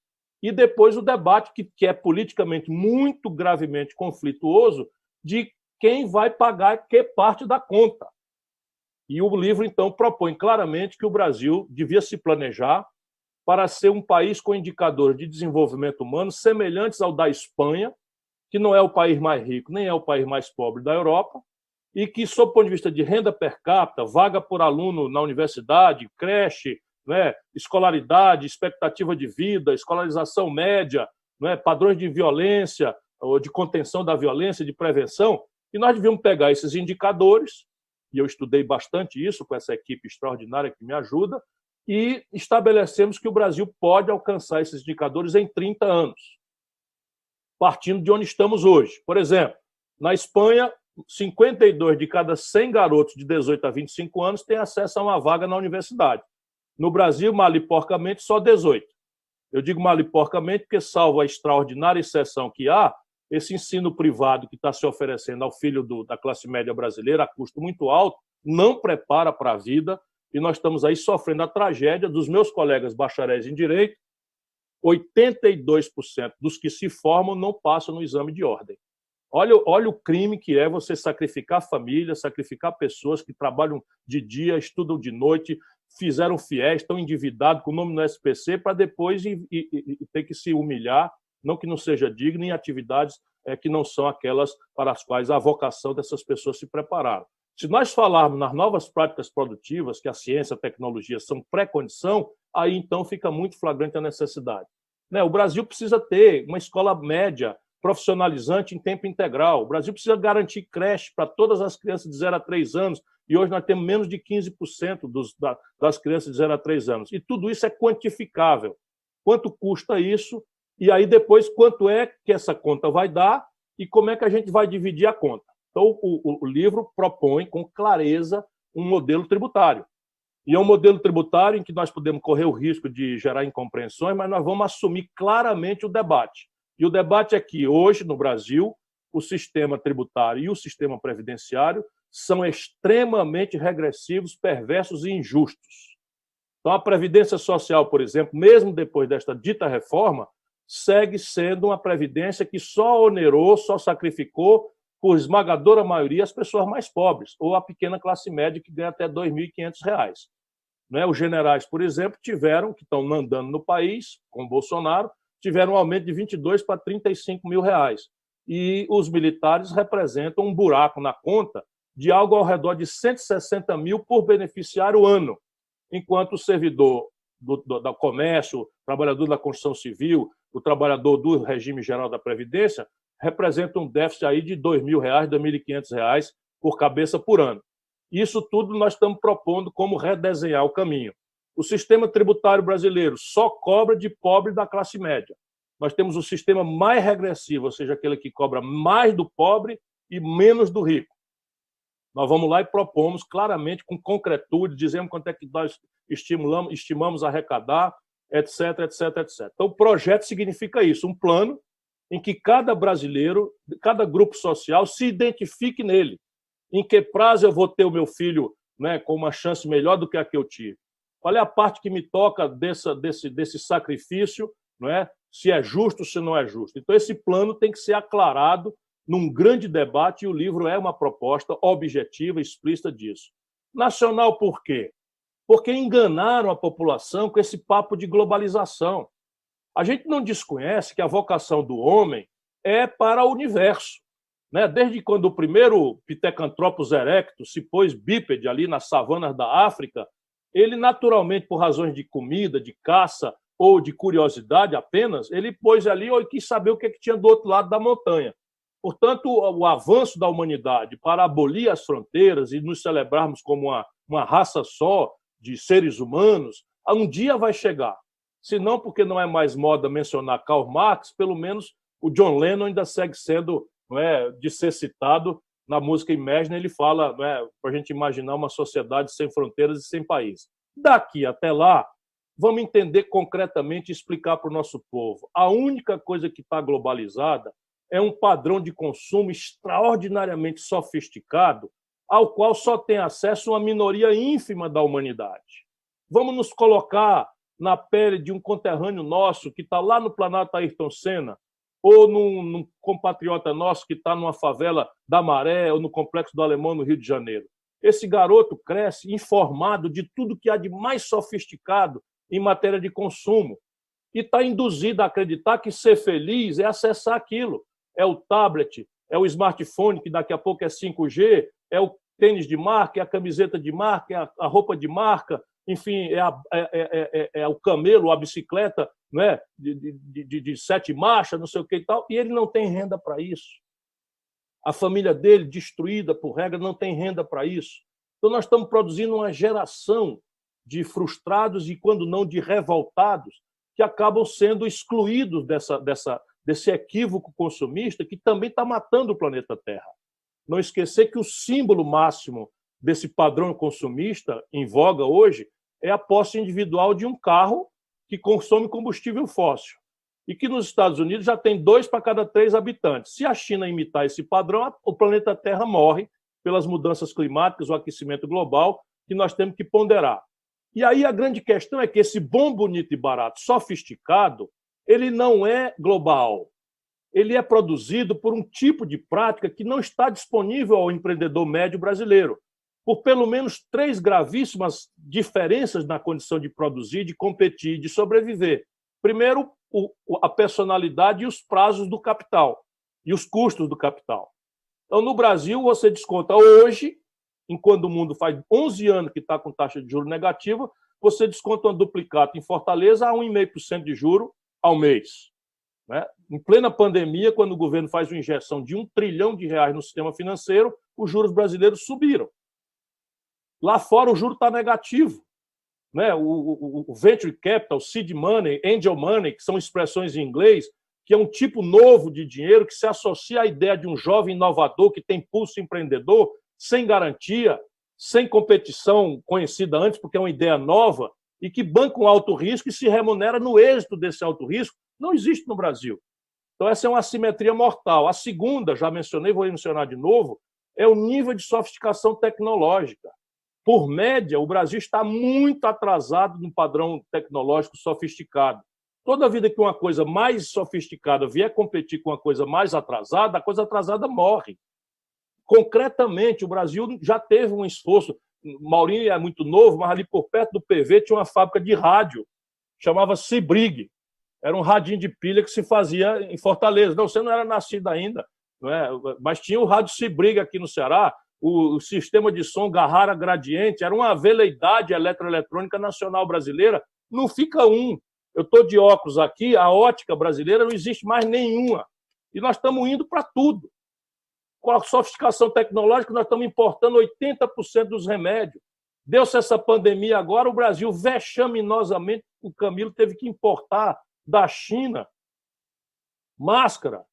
E depois o debate, que é politicamente muito gravemente conflituoso, de quem vai pagar que parte da conta. E o livro, então, propõe claramente que o Brasil devia se planejar para ser um país com indicadores de desenvolvimento humano semelhantes ao da Espanha, que não é o país mais rico, nem é o país mais pobre da Europa, e que, sob o ponto de vista de renda per capita, vaga por aluno na universidade, creche, escolaridade, expectativa de vida, escolarização média, padrões de violência ou de contenção da violência, de prevenção, e nós devíamos pegar esses indicadores, e eu estudei bastante isso com essa equipe extraordinária que me ajuda, e estabelecemos que o Brasil pode alcançar esses indicadores em 30 anos. partindo de onde estamos hoje. Por exemplo, na Espanha, 52 de cada 100 garotos de 18 a 25 anos têm acesso a uma vaga na universidade. No Brasil, mal e porcamente, só 18. Eu digo mal e porcamente porque, salvo a extraordinária exceção que há, esse ensino privado que está se oferecendo ao filho da classe média brasileira a custo muito alto, não prepara para a vida, e nós estamos aí sofrendo a tragédia dos meus colegas bacharéis em Direito. 82% dos que se formam não passam no exame de ordem. Olha o crime que é você sacrificar família, sacrificar pessoas que trabalham de dia, estudam de noite, fizeram fiéis, estão endividados com o nome no SPC para depois ter que se humilhar, não que não seja digno, em atividades que não são aquelas para as quais a vocação dessas pessoas se prepararam. Se nós falarmos nas novas práticas produtivas, que a ciência e a tecnologia são pré-condição, aí então fica muito flagrante a necessidade. O Brasil precisa ter uma escola média profissionalizante em tempo integral. O Brasil precisa garantir creche para todas as crianças de 0 a 3 anos, e hoje nós temos menos de 15% das crianças de 0 a 3 anos. E tudo isso é quantificável. Quanto custa isso? E aí depois quanto é que essa conta vai dar e como é que a gente vai dividir a conta. Então o livro propõe com clareza um modelo tributário. E é um modelo tributário em que nós podemos correr o risco de gerar incompreensões, mas nós vamos assumir claramente o debate. E o debate é que hoje, no Brasil, o sistema tributário e o sistema previdenciário são extremamente regressivos, perversos e injustos. Então, a Previdência Social, por exemplo, mesmo depois desta dita reforma, segue sendo uma previdência que só onerou, só sacrificou, por esmagadora maioria, as pessoas mais pobres, ou a pequena classe média que ganha até R$ 2.500. Os generais, por exemplo, que estão andando no país, com o Bolsonaro, tiveram um aumento de 22 para 35 mil reais. E os militares representam um buraco na conta de algo ao redor de 160 mil por beneficiário ano, enquanto o servidor do comércio, o trabalhador da construção civil, o trabalhador do regime geral da Previdência, representa um déficit aí de R$ 2.000, R$ 2.500 por cabeça por ano. Isso tudo nós estamos propondo como redesenhar o caminho. O sistema tributário brasileiro só cobra de pobre da classe média. Nós temos o sistema mais regressivo, ou seja, aquele que cobra mais do pobre e menos do rico. Nós vamos lá e propomos claramente, com concretude, dizemos quanto é que nós estimamos arrecadar, etc, etc, etc. Então, o projeto significa isso, um plano em que cada brasileiro, cada grupo social se identifique nele. Em que prazo eu vou ter o meu filho, com uma chance melhor do que a que eu tive? Qual é a parte que me toca desse sacrifício, se é justo, se não é justo? Então, esse plano tem que ser aclarado num grande debate, e o livro é uma proposta objetiva, explícita disso. Nacional por quê? Porque enganaram a população com esse papo de globalização. A gente não desconhece que a vocação do homem é para o universo. Desde quando o primeiro Pithecanthropus erectus se pôs bípede ali nas savanas da África, ele naturalmente, por razões de comida, de caça ou de curiosidade apenas, ele pôs ali e quis saber o que tinha do outro lado da montanha. Portanto, o avanço da humanidade para abolir as fronteiras e nos celebrarmos como uma raça só de seres humanos, um dia vai chegar. Se não, porque não é mais moda mencionar Karl Marx, pelo menos o John Lennon ainda segue sendo de ser citado na música Imagine, ele fala para a gente imaginar uma sociedade sem fronteiras e sem país. Daqui até lá, vamos entender concretamente e explicar para o nosso povo. A única coisa que está globalizada é um padrão de consumo extraordinariamente sofisticado, ao qual só tem acesso uma minoria ínfima da humanidade. Vamos nos colocar na pele de um conterrâneo nosso que está lá no Planalto Ayrton Senna, ou num compatriota nosso que está numa favela da Maré ou no Complexo do Alemão, no Rio de Janeiro. Esse garoto cresce informado de tudo que há de mais sofisticado em matéria de consumo e está induzido a acreditar que ser feliz é acessar aquilo. É o tablet, é o smartphone, que daqui a pouco é 5G, é o tênis de marca, é a camiseta de marca, é a roupa de marca, enfim, é o camelo, a bicicleta de 7 marchas, não sei o que e tal, e ele não tem renda para isso. A família dele, destruída por regra, não tem renda para isso. Então, nós estamos produzindo uma geração de frustrados e, quando não, de revoltados, que acabam sendo excluídos desse equívoco consumista que também está matando o planeta Terra. Não esquecer que o símbolo máximo desse padrão consumista em voga hoje é a posse individual de um carro que consome combustível fóssil e que nos Estados Unidos já tem 2 para cada 3 habitantes. Se a China imitar esse padrão, o planeta Terra morre pelas mudanças climáticas, o aquecimento global, que nós temos que ponderar. E aí a grande questão é que esse bom, bonito e barato, sofisticado, ele não é global. Ele é produzido por um tipo de prática que não está disponível ao empreendedor médio brasileiro, por pelo menos 3 gravíssimas diferenças na condição de produzir, de competir, de sobreviver. Primeiro, a personalidade e os prazos do capital, e os custos do capital. Então, no Brasil, você desconta hoje, enquanto o mundo faz 11 anos que está com taxa de juros negativa, você desconta uma duplicata em Fortaleza a 1,5% de juro ao mês. Né? Em plena pandemia, quando o governo faz uma injeção de R$1 trilhão no sistema financeiro, os juros brasileiros subiram. Lá fora, o juro está negativo. Né? O venture capital, seed money, angel money, que são expressões em inglês, que é um tipo novo de dinheiro que se associa à ideia de um jovem inovador que tem pulso empreendedor, sem garantia, sem competição conhecida antes, porque é uma ideia nova, e que banca um alto risco e se remunera no êxito desse alto risco, não existe no Brasil. Então, essa é uma assimetria mortal. A segunda, já mencionei, vou mencionar de novo, é o nível de sofisticação tecnológica. Por média, o Brasil está muito atrasado no padrão tecnológico sofisticado. Toda vida que uma coisa mais sofisticada vier competir com uma coisa mais atrasada, a coisa atrasada morre. Concretamente, o Brasil já teve um esforço. Maurinho é muito novo, mas ali por perto do PV tinha uma fábrica de rádio, chamava Cibrig. Era um radinho de pilha que se fazia em Fortaleza. Não, você não era nascido ainda, não é? Mas tinha o rádio Cibrig aqui no Ceará, o sistema de som Garrara Gradiente, era uma veleidade eletroeletrônica nacional brasileira. Não fica um. Eu estou de óculos aqui, a ótica brasileira não existe mais nenhuma. E nós estamos indo para tudo. Com a sofisticação tecnológica, nós estamos importando 80% dos remédios. Deu-se essa pandemia agora, o Brasil, vexaminosamente, o Camilo teve que importar da China máscara,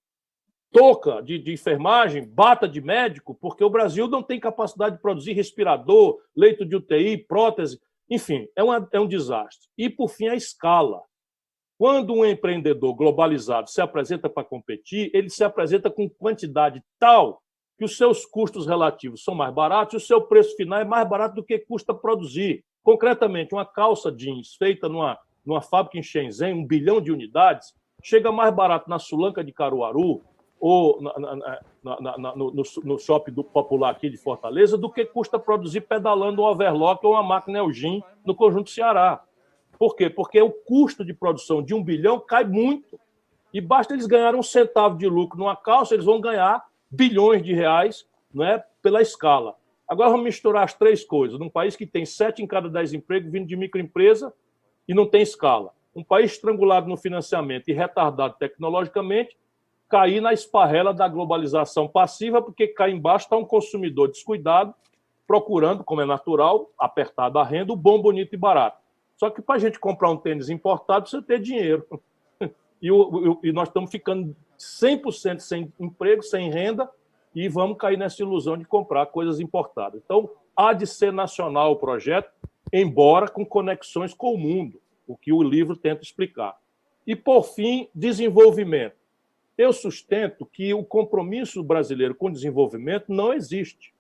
touca de enfermagem, bata de médico, porque o Brasil não tem capacidade de produzir respirador, leito de UTI, prótese, enfim, é um desastre. E, por fim, a escala. Quando um empreendedor globalizado se apresenta para competir, ele se apresenta com quantidade tal que os seus custos relativos são mais baratos e o seu preço final é mais barato do que custa produzir. Concretamente, uma calça jeans feita numa fábrica em Shenzhen, 1 bilhão de unidades, chega mais barato na Sulanca de Caruaru ou no shopping do popular aqui de Fortaleza do que custa produzir pedalando um overlock ou uma máquina Elgin no Conjunto Ceará. Por quê? Porque o custo de produção de 1 bilhão cai muito. E basta eles ganharem 1 centavo de lucro numa calça, eles vão ganhar bilhões de reais, não é, pela escala. Agora vamos misturar as 3 coisas. Num país que tem 7 em cada 10 empregos vindo de microempresa e não tem escala. Um país estrangulado no financiamento e retardado tecnologicamente, cair na esparrela da globalização passiva, porque cá embaixo está um consumidor descuidado, procurando, como é natural, apertado a renda, o bom, bonito e barato. Só que para a gente comprar um tênis importado, precisa ter dinheiro. E nós estamos ficando 100% sem emprego, sem renda, e vamos cair nessa ilusão de comprar coisas importadas. Então, há de ser nacional o projeto, embora com conexões com o mundo, o que o livro tenta explicar. E, por fim, desenvolvimento. Eu sustento que o compromisso brasileiro com o desenvolvimento não existe.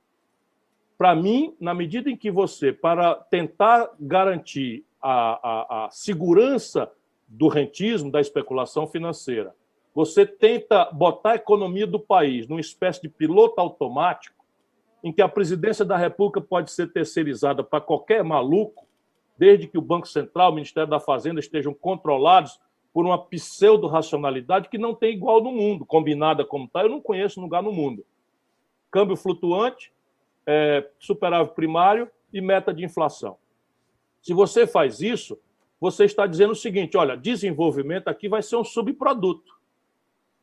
Para mim, na medida em que você, para tentar garantir a segurança do rentismo, da especulação financeira, você tenta botar a economia do país numa espécie de piloto automático, em que a presidência da República pode ser terceirizada para qualquer maluco, desde que o Banco Central, o Ministério da Fazenda estejam controlados por uma pseudo-racionalidade que não tem igual no mundo, combinada como está, eu não conheço lugar no mundo. Câmbio flutuante, superávit primário e meta de inflação. Se você faz isso, você está dizendo o seguinte, olha, desenvolvimento aqui vai ser um subproduto,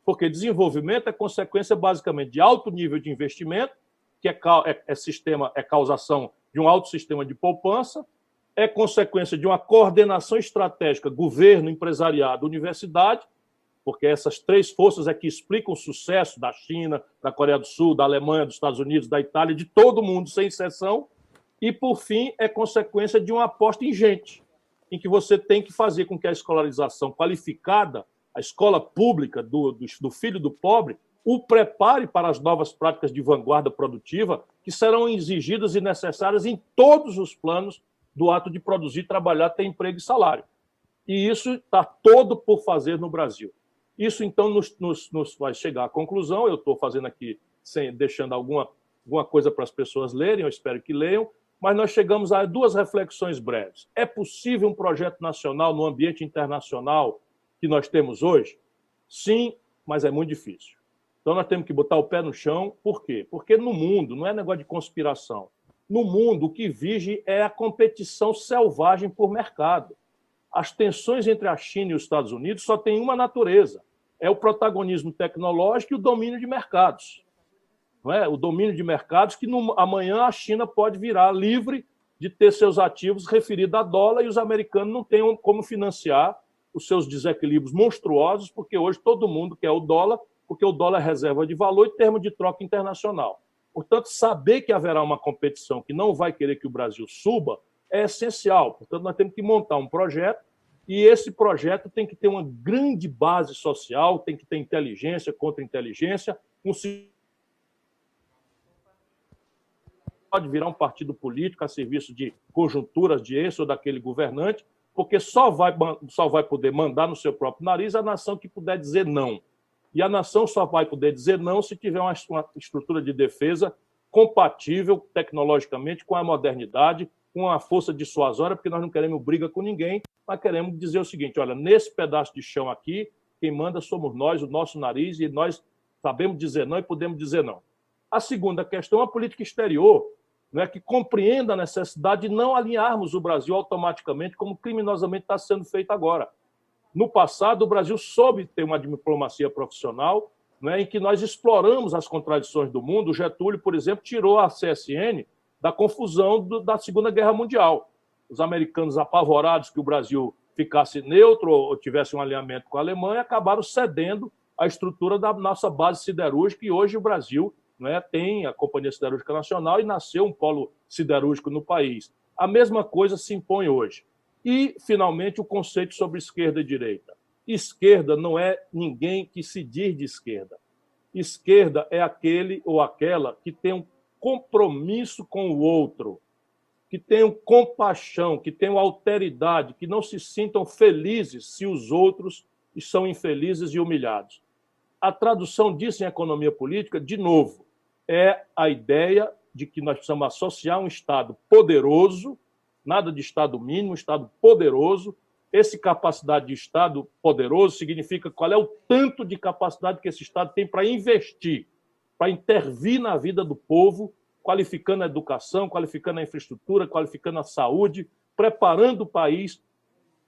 porque desenvolvimento é consequência basicamente de alto nível de investimento, que é causação de um alto sistema de poupança, é consequência de uma coordenação estratégica, governo, empresariado, universidade, porque essas três forças é que explicam o sucesso da China, da Coreia do Sul, da Alemanha, dos Estados Unidos, da Itália, de todo mundo, sem exceção. E, por fim, é consequência de uma aposta em gente, em que você tem que fazer com que a escolarização qualificada, a escola pública do filho do pobre, o prepare para as novas práticas de vanguarda produtiva que serão exigidas e necessárias em todos os planos do ato de produzir, trabalhar, ter emprego e salário. E isso está todo por fazer no Brasil. Isso, então, nos vai chegar à conclusão. Eu estou fazendo aqui, deixando alguma coisa para as pessoas lerem, eu espero que leiam, mas nós chegamos a duas reflexões breves. É possível um projeto nacional no ambiente internacional que nós temos hoje? Sim, mas é muito difícil. Então, nós temos que botar o pé no chão. Por quê? Porque no mundo, não é negócio de conspiração, no mundo o que vige é a competição selvagem por mercado. As tensões entre a China e os Estados Unidos só têm uma natureza, é o protagonismo tecnológico e o domínio de mercados. Não é? O domínio de mercados que amanhã a China pode virar livre de ter seus ativos referidos a dólar e os americanos não tenham como financiar os seus desequilíbrios monstruosos, porque hoje todo mundo quer o dólar, porque o dólar é reserva de valor e termo de troca internacional. Portanto, saber que haverá uma competição que não vai querer que o Brasil suba é essencial. Portanto, nós temos que montar um projeto e esse projeto tem que ter uma grande base social, tem que ter inteligência, contra-inteligência, pode virar um partido político a serviço de conjunturas de esse ou daquele governante, porque só vai poder mandar no seu próprio nariz a nação que puder dizer não. E a nação só vai poder dizer não se tiver uma estrutura de defesa compatível tecnologicamente com a modernidade, com a força dissuasória, porque nós não queremos briga com ninguém, mas queremos dizer o seguinte: olha, nesse pedaço de chão aqui, quem manda somos nós, o nosso nariz, e nós sabemos dizer não e podemos dizer não. A segunda questão é a política exterior, né, que compreenda a necessidade de não alinharmos o Brasil automaticamente, como criminosamente está sendo feito agora. No passado, o Brasil soube ter uma diplomacia profissional, né, em que nós exploramos as contradições do mundo. O Getúlio, por exemplo, tirou a CSN da confusão da Segunda Guerra Mundial. Os americanos, apavorados que o Brasil ficasse neutro ou tivesse um alinhamento com a Alemanha, acabaram cedendo a estrutura da nossa base siderúrgica, e hoje o Brasil, né, tem a Companhia Siderúrgica Nacional e nasceu um polo siderúrgico no país. A mesma coisa se impõe hoje. E, finalmente, o conceito sobre esquerda e direita. Esquerda não é ninguém que se diz de esquerda. Esquerda é aquele ou aquela que tem um compromisso com o outro, que tenham compaixão, que tenham alteridade, que não se sintam felizes se os outros são infelizes e humilhados. A tradução disso em economia política, de novo, é a ideia de que nós precisamos associar um Estado poderoso, nada de Estado mínimo, um Estado poderoso. Essa capacidade de Estado poderoso significa qual é o tanto de capacidade que esse Estado tem para investir, para intervir na vida do povo, qualificando a educação, qualificando a infraestrutura, qualificando a saúde, preparando o país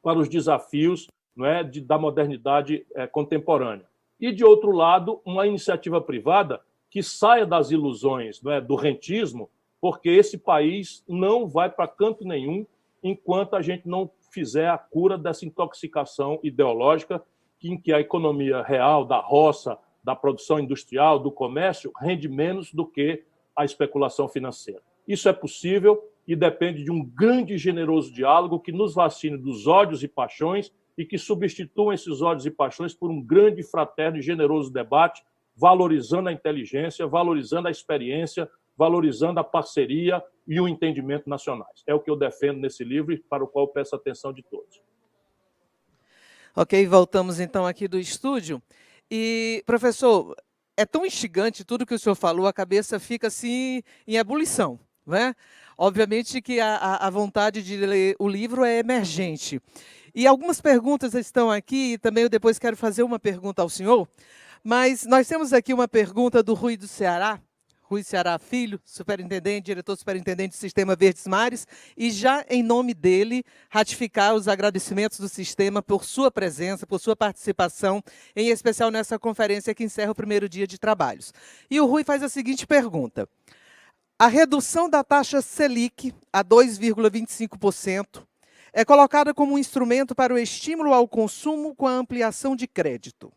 para os desafios, não é, da modernidade contemporânea. E, de outro lado, uma iniciativa privada que saia das ilusões, não é, do rentismo, porque esse país não vai para canto nenhum enquanto a gente não fizer a cura dessa intoxicação ideológica em que a economia real, da roça, da produção industrial, do comércio, rende menos do que a especulação financeira. Isso é possível e depende de um grande e generoso diálogo que nos vacine dos ódios e paixões e que substituam esses ódios e paixões por um grande, fraterno e generoso debate, valorizando a inteligência, valorizando a experiência, valorizando a parceria e o entendimento nacionais. É o que eu defendo nesse livro e para o qual eu peço a atenção de todos. Ok, voltamos então aqui do estúdio. E, professor, é tão instigante tudo que o senhor falou, a cabeça fica assim em ebulição, né? Obviamente que a vontade de ler o livro é emergente. E algumas perguntas estão aqui, e também eu depois quero fazer uma pergunta ao senhor, mas nós temos aqui uma pergunta do Rui do Ceará, Rui Ceará Filho, superintendente, diretor superintendente do Sistema Verdes Mares, e já em nome dele ratificar os agradecimentos do sistema por sua presença, por sua participação, em especial nessa conferência que encerra o primeiro dia de trabalhos. E o Rui faz a seguinte pergunta: a redução da taxa Selic a 2,25% é colocada como um instrumento para o estímulo ao consumo com a ampliação de crédito.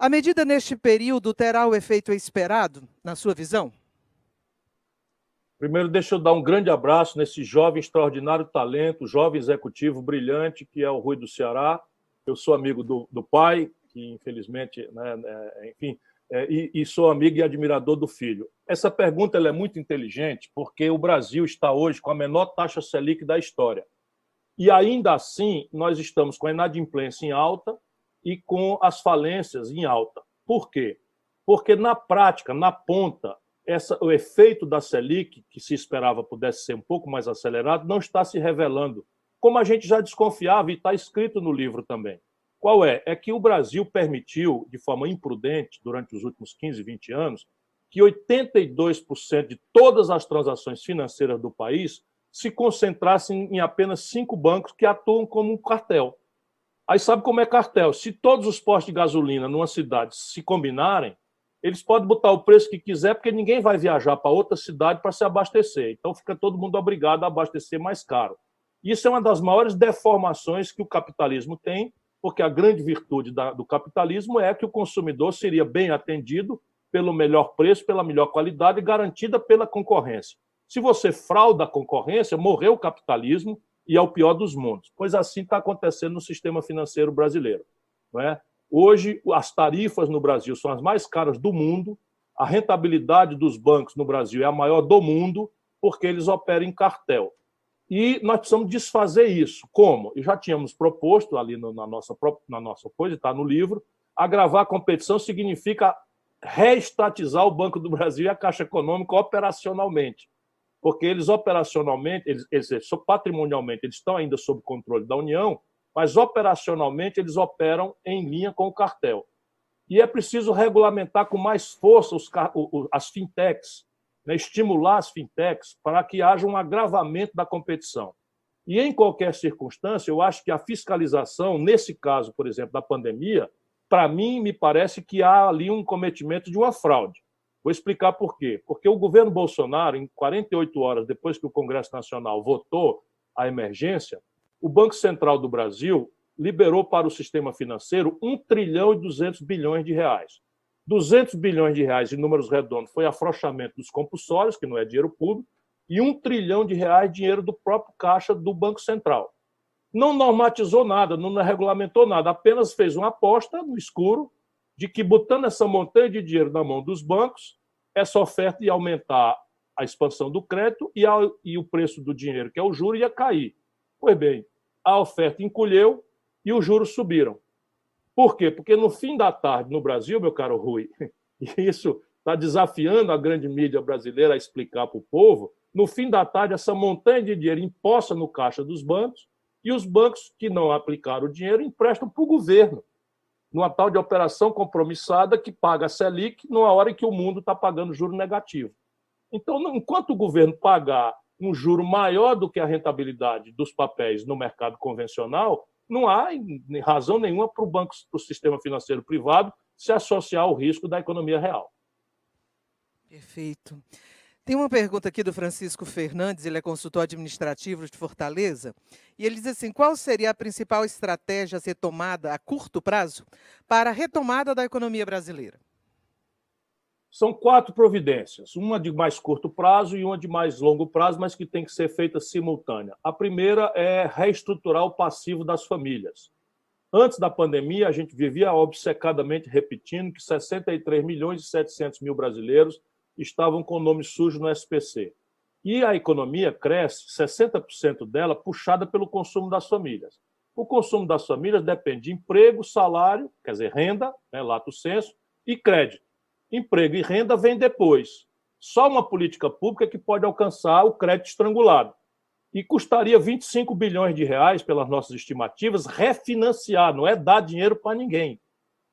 A medida neste período terá o efeito esperado, na sua visão? Primeiro, deixa eu dar um grande abraço nesse jovem extraordinário talento, jovem executivo brilhante, que é o Rui do Ceará. Eu sou amigo do pai, que infelizmente, enfim, e sou amigo e admirador do filho. Essa pergunta ela é muito inteligente, porque o Brasil está hoje com a menor taxa Selic da história. E ainda assim, nós estamos com a inadimplência em alta e com as falências em alta. Por quê? Porque, na prática, na ponta, o efeito da Selic, que se esperava pudesse ser um pouco mais acelerado, não está se revelando, como a gente já desconfiava e está escrito no livro também. Qual é? É que o Brasil permitiu, de forma imprudente, durante os últimos 15, 20 anos, que 82% de todas as transações financeiras do país se concentrassem em apenas 5 bancos que atuam como um cartel. Aí sabe como é cartel? Se todos os postos de gasolina numa cidade se combinarem, eles podem botar o preço que quiser, porque ninguém vai viajar para outra cidade para se abastecer. Então fica todo mundo obrigado a abastecer mais caro. Isso é uma das maiores deformações que o capitalismo tem, porque a grande virtude do capitalismo é que o consumidor seria bem atendido pelo melhor preço, pela melhor qualidade, garantida pela concorrência. Se você frauda a concorrência, morreu o capitalismo e é o pior dos mundos. Pois assim está acontecendo no sistema financeiro brasileiro. Não é? Hoje, as tarifas no Brasil são as mais caras do mundo, a rentabilidade dos bancos no Brasil é a maior do mundo, porque eles operam em cartel. E nós precisamos desfazer isso. Como? E já tínhamos proposto ali na nossa coisa, está no livro, agravar a competição significa reestatizar o Banco do Brasil e a Caixa Econômica operacionalmente. Porque eles operacionalmente, patrimonialmente, eles estão ainda sob controle da União, mas operacionalmente eles operam em linha com o cartel. E é preciso regulamentar com mais força as fintechs, né? Estimular as fintechs para que haja um agravamento da competição. E, em qualquer circunstância, eu acho que a fiscalização, nesse caso, por exemplo, da pandemia, para mim, me parece que há ali um cometimento de uma fraude. Vou explicar por quê. Porque o governo Bolsonaro, em 48 horas depois que o Congresso Nacional votou a emergência, o Banco Central do Brasil liberou para o sistema financeiro 1 trilhão e 200 bilhões de reais. 200 bilhões de reais, em números redondos, foi afrouxamento dos compulsórios, que não é dinheiro público, e 1 trilhão de reais, dinheiro do próprio caixa do Banco Central. Não normatizou nada, não regulamentou nada, apenas fez uma aposta no escuro de que, botando essa montanha de dinheiro na mão dos bancos, essa oferta ia aumentar a expansão do crédito e o preço do dinheiro, que é o juro, ia cair. Pois bem, a oferta encolheu e os juros subiram. Por quê? Porque no fim da tarde, no Brasil, meu caro Rui, e isso está desafiando a grande mídia brasileira a explicar para o povo, no fim da tarde, essa montanha de dinheiro imposta no caixa dos bancos, e os bancos que não aplicaram o dinheiro emprestam para o governo, numa tal de operação compromissada que paga a Selic numa hora em que o mundo está pagando juro negativo. Então, enquanto o governo pagar um juro maior do que a rentabilidade dos papéis no mercado convencional, não há razão nenhuma para o sistema financeiro privado se associar ao risco da economia real. Perfeito. Tem uma pergunta aqui do Francisco Fernandes, ele é consultor administrativo de Fortaleza, e ele diz assim: qual seria a principal estratégia a ser tomada a curto prazo para a retomada da economia brasileira? São 4 providências, uma de mais curto prazo e uma de mais longo prazo, mas que tem que ser feita simultânea. A primeira é reestruturar o passivo das famílias. Antes da pandemia, a gente vivia obcecadamente repetindo que 63 milhões e 700 mil brasileiros estavam com o nome sujo no SPC. E a economia cresce, 60% dela puxada pelo consumo das famílias. O consumo das famílias depende de emprego, salário, quer dizer, renda, né, lato sensu, e crédito. Emprego e renda vem depois. Só uma política pública que pode alcançar o crédito estrangulado. E custaria 25 bilhões de reais, pelas nossas estimativas, refinanciar, não é dar dinheiro para ninguém.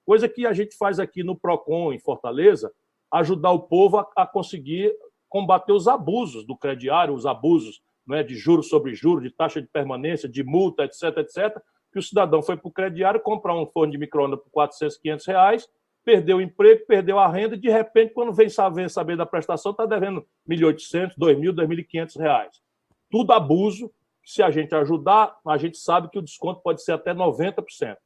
Coisa que a gente faz aqui no PROCON, em Fortaleza, ajudar o povo a conseguir combater os abusos do crediário, os abusos, não é, de juros sobre juros, de taxa de permanência, de multa, etc., etc., que o cidadão foi para o crediário comprar um forno de micro-ondas por 400, 500 reais, perdeu o emprego, perdeu a renda, e, de repente, quando vem saber da prestação, está devendo 1.800, 2.000, 2.500 reais. Tudo abuso. Se a gente ajudar, a gente sabe que o desconto pode ser até 90%.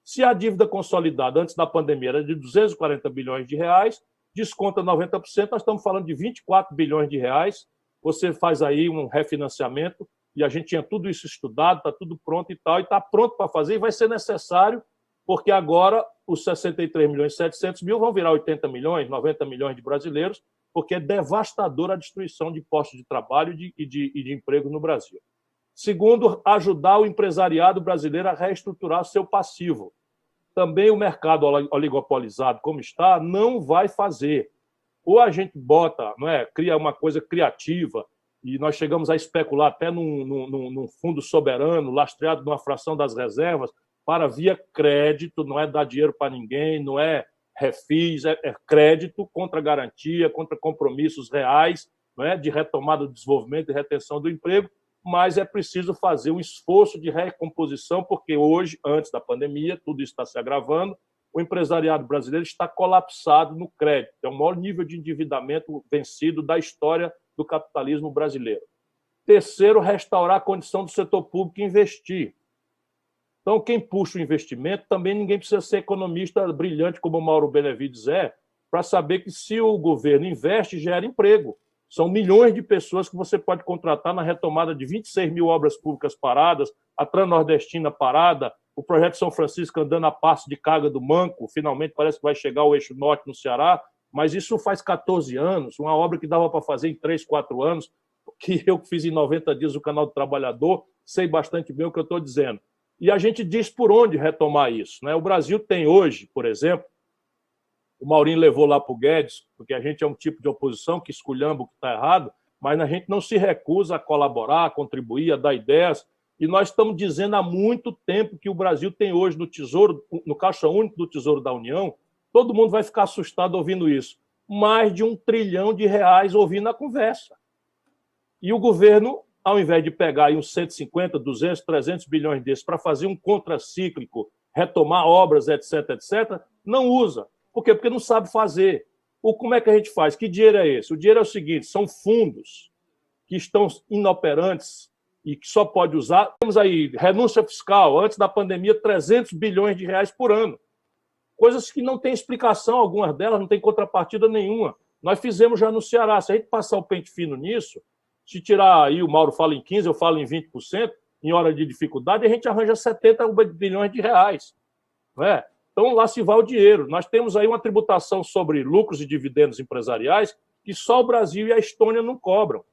Se a dívida consolidada antes da pandemia era de 240 bilhões de reais, desconta 90%, nós estamos falando de 24 bilhões de reais. Você faz aí um refinanciamento, e a gente tinha tudo isso estudado, está tudo pronto e tal, e está pronto para fazer, e vai ser necessário, porque agora os 63 milhões e 700 mil vão virar 80 milhões, 90 milhões de brasileiros, porque é devastadora a destruição de postos de trabalho e de emprego no Brasil. Segundo, ajudar o empresariado brasileiro a reestruturar seu passivo. Também o mercado oligopolizado, como está, não vai fazer. Ou a gente bota, não é, cria uma coisa criativa, e nós chegamos a especular até num fundo soberano, lastreado numa fração das reservas, para via crédito, não é dar dinheiro para ninguém, não é refis, é crédito contra garantia, contra compromissos reais, não é, de retomada do desenvolvimento e retenção do emprego, mas é preciso fazer um esforço de recomposição, porque hoje, antes da pandemia, tudo isso está se agravando, o empresariado brasileiro está colapsado no crédito. É o maior nível de endividamento vencido da história do capitalismo brasileiro. Terceiro, restaurar a condição do setor público e investir. Então, quem puxa o investimento, também ninguém precisa ser economista brilhante como o Mauro Benevides é, para saber que se o governo investe, gera emprego. São milhões de pessoas que você pode contratar na retomada de 26 mil obras públicas paradas, a Transnordestina parada, o projeto São Francisco andando a passo de carga do Manco, finalmente parece que vai chegar ao eixo norte no Ceará, mas isso faz 14 anos, uma obra que dava para fazer em 3, 4 anos, que eu fiz em 90 dias o Canal do Trabalhador, sei bastante bem o que eu estou dizendo. E a gente diz por onde retomar isso, né? O Brasil tem hoje, por exemplo, o Maurinho levou lá para o Guedes, porque a gente é um tipo de oposição que esculhamba o que está errado, mas a gente não se recusa a colaborar, a contribuir, a dar ideias. E nós estamos dizendo há muito tempo que o Brasil tem hoje no Tesouro, no Caixa Único do Tesouro da União, todo mundo vai ficar assustado ouvindo isso, mais de R$1 trilhão ouvindo a conversa. E o governo, ao invés de pegar aí uns 150, 200, 300 bilhões desses para fazer um contracíclico, retomar obras, etc., etc., não usa. Por quê? Porque não sabe fazer. Como é que a gente faz? Que dinheiro é esse? O dinheiro é o seguinte, são fundos que estão inoperantes e que só pode usar. Temos aí renúncia fiscal, antes da pandemia, 300 bilhões de reais por ano. Coisas que não têm explicação, algumas delas não têm contrapartida nenhuma. Nós fizemos já no Ceará. Se a gente passar o pente fino nisso, se tirar aí, o Mauro fala em 15%, eu falo em 20%, em hora de dificuldade, a gente arranja 70 bilhões de reais. Não é? Então, lá se vai o dinheiro. Nós temos aí uma tributação sobre lucros e dividendos empresariais que só o Brasil e a Estônia não cobram.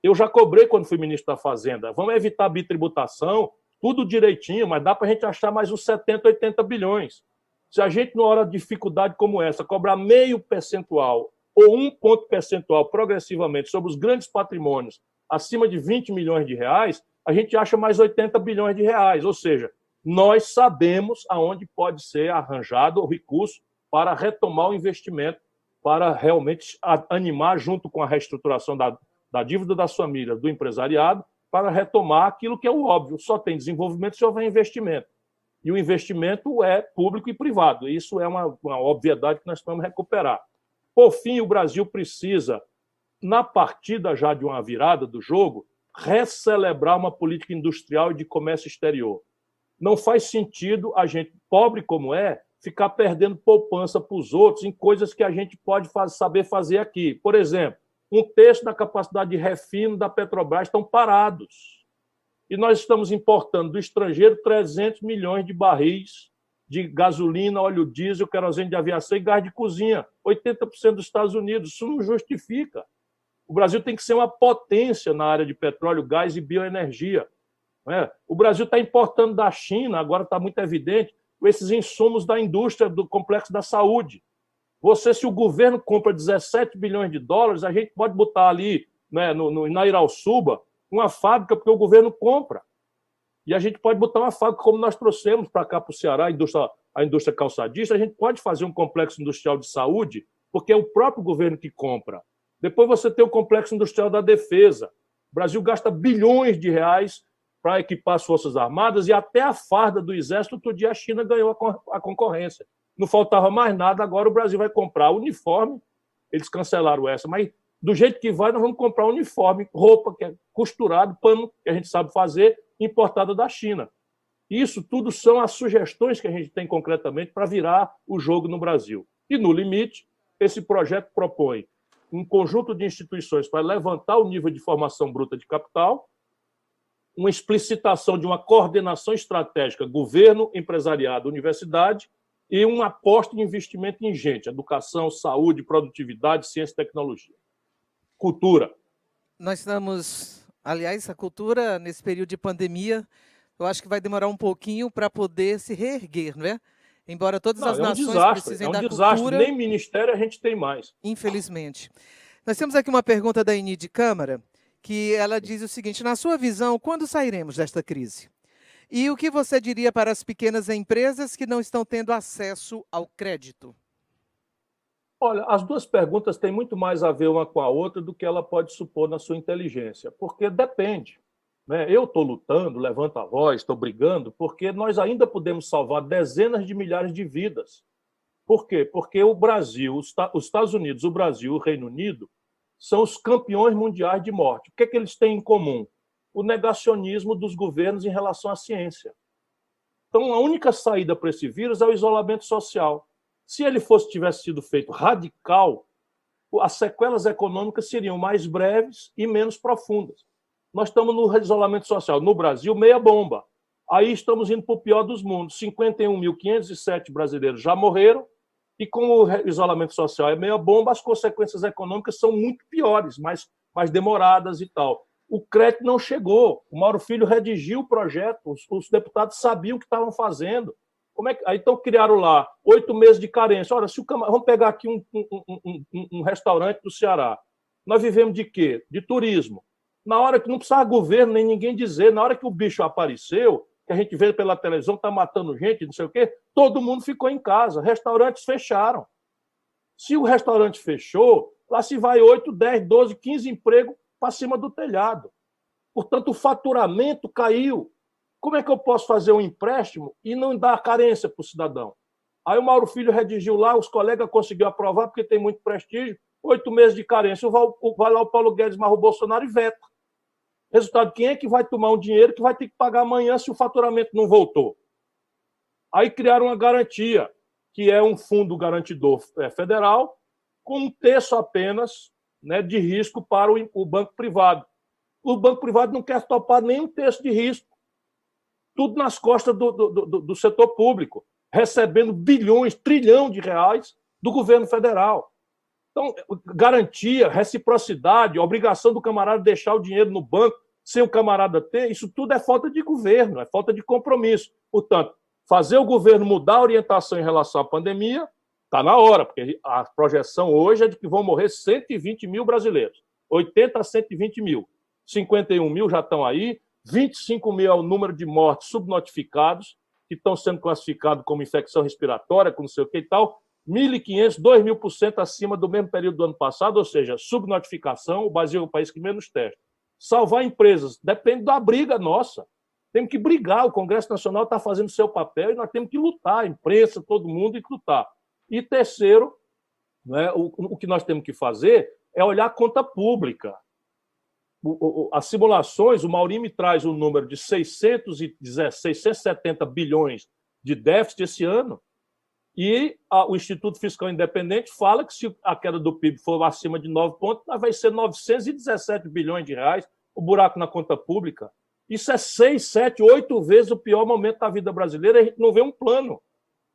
Eu já cobrei quando fui ministro da Fazenda. Vamos evitar a bitributação, tudo direitinho, mas dá para a gente achar mais uns 70, 80 bilhões. Se a gente, numa hora de dificuldade como essa, cobrar 0,5% ou 1 ponto percentual progressivamente sobre os grandes patrimônios acima de 20 milhões de reais, a gente acha mais 80 bilhões de reais. Ou seja, nós sabemos aonde pode ser arranjado o recurso para retomar o investimento, para realmente animar, junto com a reestruturação da dívida das famílias, do empresariado, para retomar aquilo que é o óbvio. Só tem desenvolvimento se houver investimento. E o investimento é público e privado. Isso é uma obviedade que nós vamos recuperar. Por fim, o Brasil precisa, na partida já de uma virada do jogo, recelebrar uma política industrial e de comércio exterior. Não faz sentido a gente, pobre como é, ficar perdendo poupança para os outros em coisas que a gente pode saber fazer aqui. Por exemplo, 1/3 da capacidade de refino da Petrobras estão parados. E nós estamos importando do estrangeiro 300 milhões de barris de gasolina, óleo diesel, querosene de aviação e gás de cozinha. 80% dos Estados Unidos. Isso não justifica. O Brasil tem que ser uma potência na área de petróleo, gás e bioenergia. O Brasil está importando da China, agora está muito evidente, esses insumos da indústria do complexo da saúde. Se o governo compra 17 bilhões de dólares, a gente pode botar ali, né, na Irauçuba, uma fábrica, porque o governo compra. E a gente pode botar uma fábrica, como nós trouxemos para cá, para o Ceará, a indústria calçadista, a gente pode fazer um complexo industrial de saúde, porque é o próprio governo que compra. Depois você tem o complexo industrial da defesa. O Brasil gasta bilhões de reais para equipar as Forças Armadas e até a farda do Exército, outro dia a China ganhou a concorrência. Não faltava mais nada, agora o Brasil vai comprar uniforme, eles cancelaram essa, mas do jeito que vai, nós vamos comprar uniforme, roupa que é costurado, pano que a gente sabe fazer, importada da China. Isso tudo são as sugestões que a gente tem concretamente para virar o jogo no Brasil. E, no limite, esse projeto propõe um conjunto de instituições para levantar o nível de formação bruta de capital, uma explicitação de uma coordenação estratégica governo, empresariado, universidade e uma aposta em investimento ingente, educação, saúde, produtividade, ciência e tecnologia. Cultura. Nós estamos, aliás, a cultura, nesse período de pandemia, eu acho que vai demorar um pouquinho para poder se reerguer, não é? Embora todas as nações precisem da cultura... Nem ministério a gente tem mais. Infelizmente. Nós temos aqui uma pergunta da Eni de Câmara, que ela diz o seguinte: na sua visão, quando sairemos desta crise? E o que você diria para as pequenas empresas que não estão tendo acesso ao crédito? Olha, as duas perguntas têm muito mais a ver uma com a outra do que ela pode supor na sua inteligência, porque depende. Eu estou lutando, levanto a voz, estou brigando, porque nós ainda podemos salvar dezenas de milhares de vidas. Por quê? Porque o Brasil, os Estados Unidos, o Brasil e o Reino Unido são os campeões mundiais de morte. O que é que eles têm em comum? O negacionismo dos governos em relação à ciência. Então, a única saída para esse vírus é o isolamento social. Se ele tivesse sido feito radical, as sequelas econômicas seriam mais breves e menos profundas. Nós estamos no isolamento social. No Brasil, meia bomba. Aí estamos indo para o pior dos mundos. 51.507 brasileiros já morreram e, como o isolamento social é meia bomba, as consequências econômicas são muito piores, mais demoradas e tal. O crédito não chegou. O Mauro Filho redigiu o projeto. Os deputados sabiam o que estavam fazendo. Aí então criaram lá 8 meses de carência. Olha, vamos pegar aqui um restaurante do Ceará. Nós vivemos de quê? De turismo. Na hora que não precisava governo nem ninguém dizer, na hora que o bicho apareceu, que a gente vê pela televisão, está matando gente, não sei o quê, todo mundo ficou em casa, restaurantes fecharam. Se o restaurante fechou, lá se vai 8, 10, 12, 15 empregos para cima do telhado. Portanto, o faturamento caiu. Como é que eu posso fazer um empréstimo e não dar carência para o cidadão? Aí o Mauro Filho redigiu lá, os colegas conseguiram aprovar, porque tem muito prestígio, 8 meses de carência. Vai lá o Paulo Guedes, marra o Bolsonaro e veta. Resultado, quem é que vai tomar um dinheiro que vai ter que pagar amanhã se o faturamento não voltou? Aí criaram uma garantia, que é um fundo garantidor federal, com 1/3 apenas, né, de risco para o banco privado. O banco privado não quer topar nem 1/3 de risco. Tudo nas costas do setor público, recebendo bilhões, trilhão de reais do governo federal. Então, garantia, reciprocidade, obrigação do camarada deixar o dinheiro no banco sem o camarada ter, isso tudo é falta de governo, é falta de compromisso. Portanto, fazer o governo mudar a orientação em relação à pandemia está na hora, porque a projeção hoje é de que vão morrer 120 mil brasileiros, 80 a 120 mil. 51 mil já estão aí, 25 mil é o número de mortes subnotificados, que estão sendo classificados como infecção respiratória, com não sei o que e tal, 1.500, 2.000% acima do mesmo período do ano passado, ou seja, subnotificação, o Brasil é o país que menos testa. Salvar empresas depende da briga nossa. Temos que brigar, o Congresso Nacional está fazendo seu papel e nós temos que lutar, a imprensa, todo mundo, e lutar. E terceiro, né, o que nós temos que fazer é olhar a conta pública. As simulações, o Maurinho me traz um número de 670 bilhões de déficit esse ano, e o Instituto Fiscal Independente fala que se a queda do PIB for acima de 9 pontos, vai ser 917 bilhões de reais, o buraco na conta pública. Isso é 6, 7, 8 vezes o pior momento da vida brasileira, e a gente não vê um plano.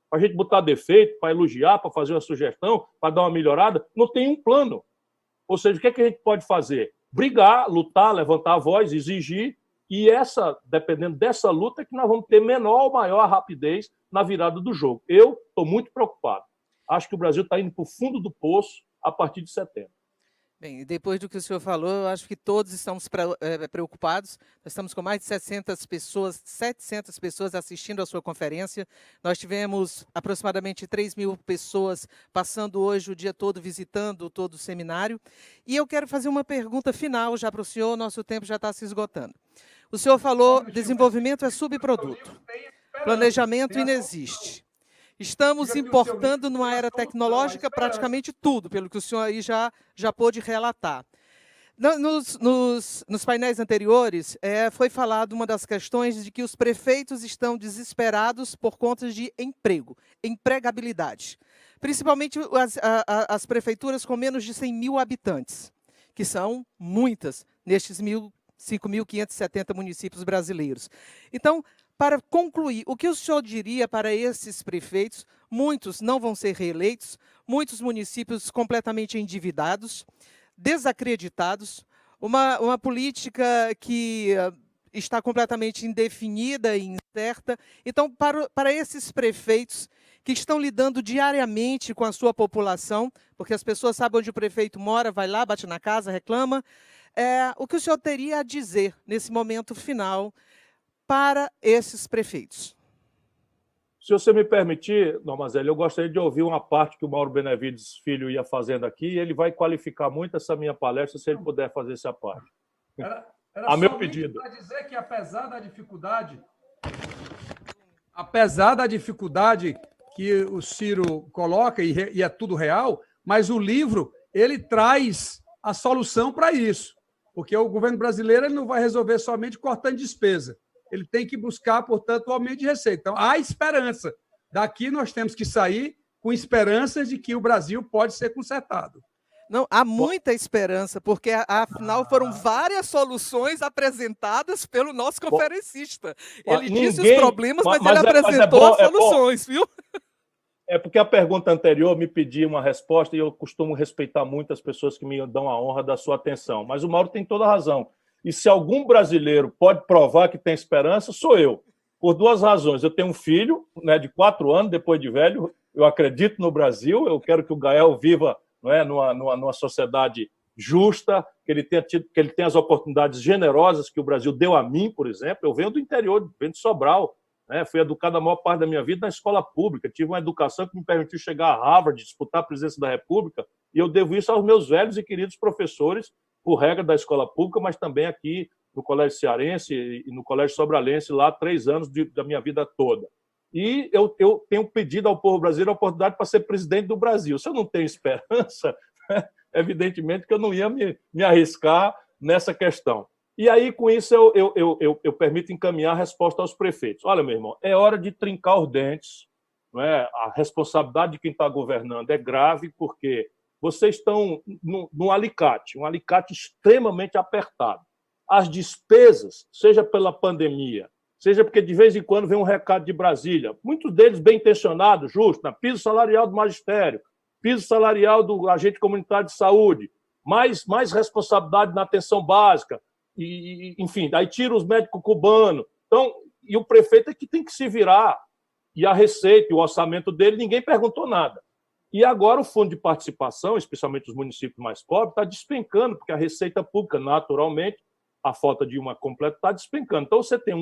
Para a gente botar defeito, para elogiar, para fazer uma sugestão, para dar uma melhorada, não tem um plano. Ou seja, o que é que a gente pode fazer? Brigar, lutar, levantar a voz, exigir, e dependendo dessa luta, é que nós vamos ter menor ou maior rapidez na virada do jogo. Eu estou muito preocupado. Acho que o Brasil está indo para o fundo do poço a partir de setembro. Bem, depois do que o senhor falou, eu acho que todos estamos preocupados. Nós estamos com mais de 700 pessoas assistindo à sua conferência. Nós tivemos aproximadamente 3.000 pessoas passando hoje o dia todo visitando todo o seminário. E eu quero fazer uma pergunta final já para o senhor, nosso tempo já está se esgotando. O senhor falou, desenvolvimento é subproduto, planejamento inexiste. Estamos importando numa era tecnológica praticamente tudo, pelo que o senhor aí já pôde relatar. Nos painéis anteriores, foi falado uma das questões de que os prefeitos estão desesperados por conta de emprego, empregabilidade. Principalmente as prefeituras com menos de 100 mil habitantes, que são muitas nestes 5.570 municípios brasileiros. Então, para concluir, o que o senhor diria para esses prefeitos? Muitos não vão ser reeleitos, muitos municípios completamente endividados, desacreditados, uma política que está completamente indefinida e incerta. Então, para esses prefeitos que estão lidando diariamente com a sua população, porque as pessoas sabem onde o prefeito mora, vai lá, bate na casa, reclama, o que o senhor teria a dizer nesse momento final para esses prefeitos? Se você me permitir, Normazelli, eu gostaria de ouvir uma parte que o Mauro Benevides Filho ia fazendo aqui, e ele vai qualificar muito essa minha palestra, se ele puder fazer essa parte. Era a meu pedido. Para dizer que, apesar da dificuldade que o Ciro coloca, e é tudo real, mas o livro ele traz a solução para isso, porque o governo brasileiro ele não vai resolver somente cortando despesa. Ele tem que buscar, portanto, o aumento de receita. Então, há esperança. Daqui nós temos que sair com esperanças de que o Brasil pode ser consertado. Não, há muita esperança, porque, afinal, foram várias soluções apresentadas pelo nosso conferencista. Ele disse os problemas, mas ele apresentou as soluções, viu? É porque a pergunta anterior me pedia uma resposta e eu costumo respeitar muito as pessoas que me dão a honra da sua atenção. Mas o Mauro tem toda a razão. E se algum brasileiro pode provar que tem esperança, sou eu. Por duas razões. Eu tenho um filho, né, de 4 anos, depois de velho. Eu acredito no Brasil. Eu quero que o Gael viva, não é, numa sociedade justa, que ele tenha as oportunidades generosas que o Brasil deu a mim, por exemplo. Eu venho do interior, venho de Sobral. Né, fui educado a maior parte da minha vida na escola pública. Tive uma educação que me permitiu chegar a Harvard, disputar a presidência da República. E eu devo isso aos meus velhos e queridos professores, por regra da escola pública, mas também aqui no Colégio Cearense e no Colégio Sobralense, lá 3 anos da minha vida toda. E eu tenho pedido ao povo brasileiro a oportunidade para ser presidente do Brasil. Se eu não tenho esperança, evidentemente que eu não ia me arriscar nessa questão. E aí, com isso, eu permito encaminhar a resposta aos prefeitos. Olha, meu irmão, é hora de trincar os dentes. Não é? A responsabilidade de quem está governando é grave, porque vocês estão num alicate, um alicate extremamente apertado. As despesas, seja pela pandemia, seja porque de vez em quando vem um recado de Brasília, muitos deles bem intencionados, justo, né? Piso salarial do magistério, piso salarial do agente comunitário de saúde, mais responsabilidade na atenção básica, e, enfim, aí tira os médicos cubanos. Então, e o prefeito é que tem que se virar, e a receita, o orçamento dele, ninguém perguntou nada. E agora o fundo de participação, especialmente os municípios mais pobres, está despencando, porque a receita pública, naturalmente, a falta de uma completa está despencando. Então, você tem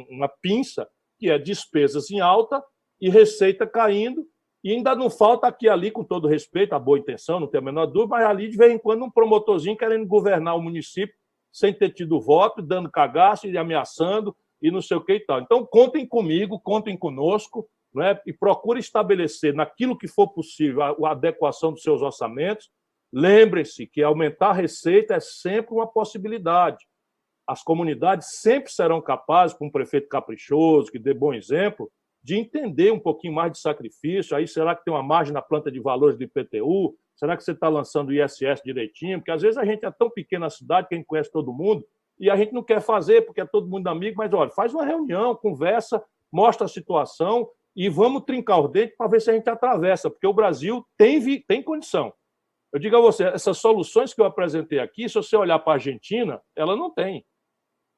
uma pinça, que é despesas em alta e receita caindo, e ainda não falta aqui e ali, com todo respeito, a boa intenção, não tem a menor dúvida, mas ali, de vez em quando, um promotorzinho querendo governar o município sem ter tido voto, dando cagaço e ameaçando, e não sei o que e tal. Então, contem comigo, contem conosco, não é? E procure estabelecer, naquilo que for possível, a adequação dos seus orçamentos. Lembrem-se que aumentar a receita é sempre uma possibilidade. As comunidades sempre serão capazes, com um prefeito caprichoso, que dê bom exemplo, de entender um pouquinho mais de sacrifício. Aí, será que tem uma margem na planta de valores do IPTU? Será que você está lançando o ISS direitinho? Porque, às vezes, a gente é tão pequena na cidade que a gente conhece todo mundo e a gente não quer fazer porque é todo mundo amigo, mas, olha, faz uma reunião, conversa, mostra a situação e vamos trincar os dentes para ver se a gente atravessa, porque o Brasil tem condição. Eu digo a você, essas soluções que eu apresentei aqui, se você olhar para a Argentina, ela não tem.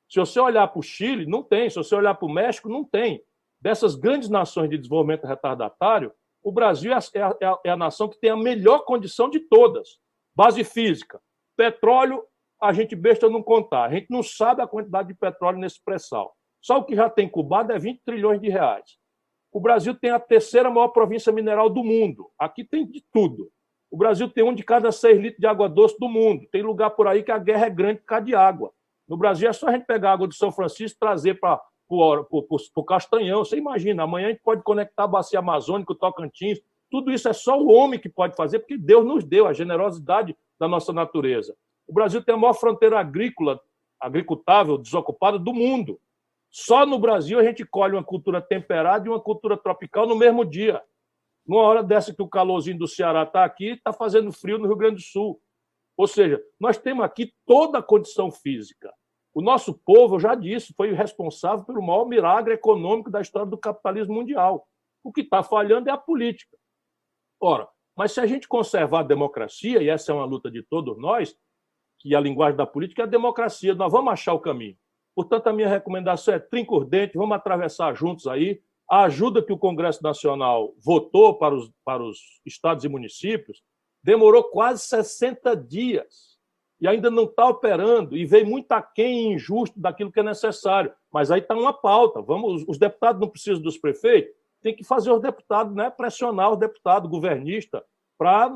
Se você olhar para o Chile, não tem. Se você olhar para o México, não tem. Dessas grandes nações de desenvolvimento retardatário, o Brasil é a nação que tem a melhor condição de todas. Base física. Petróleo, a gente besta não contar. A gente não sabe a quantidade de petróleo nesse pré-sal. Só o que já tem cubado é 20 trilhões de reais. O Brasil tem a 3ª maior província mineral do mundo. Aqui tem de tudo. O Brasil tem 1 de cada 6 litros de água doce do mundo. Tem lugar por aí que a guerra é grande por causa de água. No Brasil é só a gente pegar a água de São Francisco e trazer para o Castanhão. Você imagina, amanhã a gente pode conectar a bacia amazônica, o Tocantins. Tudo isso é só o homem que pode fazer, porque Deus nos deu a generosidade da nossa natureza. O Brasil tem a maior fronteira agricultável, desocupada do mundo. Só no Brasil a gente colhe uma cultura temperada e uma cultura tropical no mesmo dia. Numa hora dessa que o calorzinho do Ceará está aqui, está fazendo frio no Rio Grande do Sul. Ou seja, nós temos aqui toda a condição física. O nosso povo, eu já disse, foi o responsável pelo maior milagre econômico da história do capitalismo mundial. O que está falhando é a política. Ora, mas se a gente conservar a democracia, e essa é uma luta de todos nós, que a linguagem da política é a democracia, nós vamos achar o caminho. Portanto, a minha recomendação é trinca os dentes, vamos atravessar juntos aí. A ajuda que o Congresso Nacional votou para os estados e municípios demorou quase 60 dias e ainda não está operando e veio muito aquém e injusto daquilo que é necessário. Mas aí está uma pauta. Os deputados não precisam dos prefeitos, tem que fazer os deputados, né, pressionar os deputados, governistas,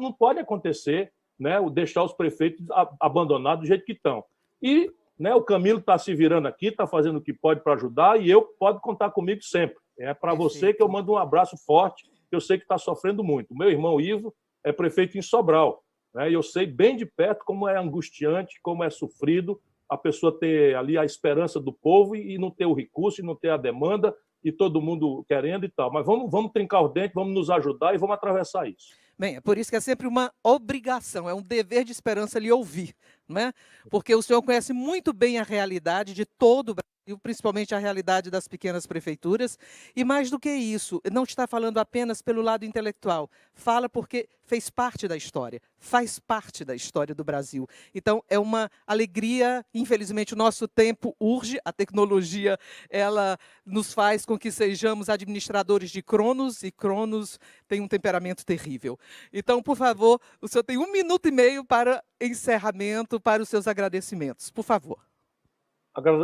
não pode acontecer, né, deixar os prefeitos abandonados do jeito que estão. E, né, o Camilo está se virando aqui, está fazendo o que pode para ajudar e pode contar comigo sempre. É para você que eu mando um abraço forte, que eu sei que está sofrendo muito. O meu irmão Ivo é prefeito em Sobral, né, e eu sei bem de perto como é angustiante, como é sofrido a pessoa ter ali a esperança do povo e não ter o recurso, e não ter a demanda, e todo mundo querendo e tal. Mas vamos trincar os dentes, vamos nos ajudar e vamos atravessar isso. Bem, é por isso que é sempre uma obrigação, é um dever de esperança lhe ouvir, não é? Porque o senhor conhece muito bem a realidade de todo o Brasil, principalmente a realidade das pequenas prefeituras, e mais do que isso, não está falando apenas pelo lado intelectual, fala porque fez parte da história, faz parte da história do Brasil. Então, é uma alegria, infelizmente o nosso tempo urge, a tecnologia, ela nos faz com que sejamos administradores de Cronos, e Cronos tem um temperamento terrível. Então, por favor, o senhor tem 1 minuto e meio para encerramento, para os seus agradecimentos. Por favor.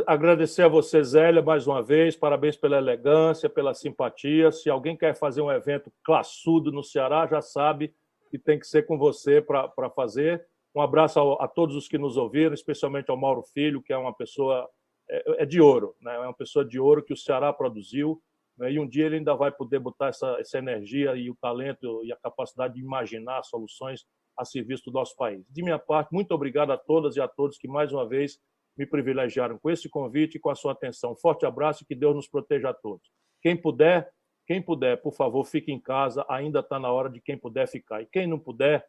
Agradecer a você, Zélia, mais uma vez. Parabéns pela elegância, pela simpatia. Se alguém quer fazer um evento classudo no Ceará, já sabe que tem que ser com você para fazer. Um abraço a todos os que nos ouviram, especialmente ao Mauro Filho, que é uma pessoa de ouro, né? É uma pessoa de ouro que o Ceará produziu, né? E um dia ele ainda vai poder botar essa energia e o talento e a capacidade de imaginar soluções a serviço do nosso país. De minha parte, muito obrigado a todas e a todos que, mais uma vez, me privilegiaram com esse convite e com a sua atenção. Forte abraço e que Deus nos proteja a todos. Quem puder, por favor, fique em casa. Ainda está na hora de quem puder ficar. E quem não puder,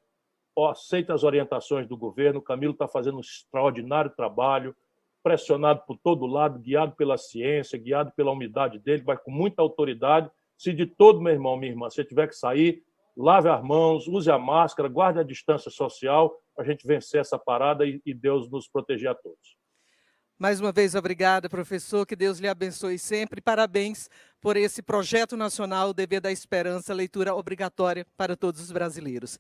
aceita as orientações do governo. O Camilo está fazendo um extraordinário trabalho, pressionado por todo lado, guiado pela ciência, guiado pela humildade dele, vai com muita autoridade. Se de todo, meu irmão, minha irmã, você tiver que sair, lave as mãos, use a máscara, guarde a distância social para a gente vencer essa parada e Deus nos proteger a todos. Mais uma vez, obrigada, professor. Que Deus lhe abençoe sempre. Parabéns por esse projeto nacional, o Dever da Esperança, leitura obrigatória para todos os brasileiros.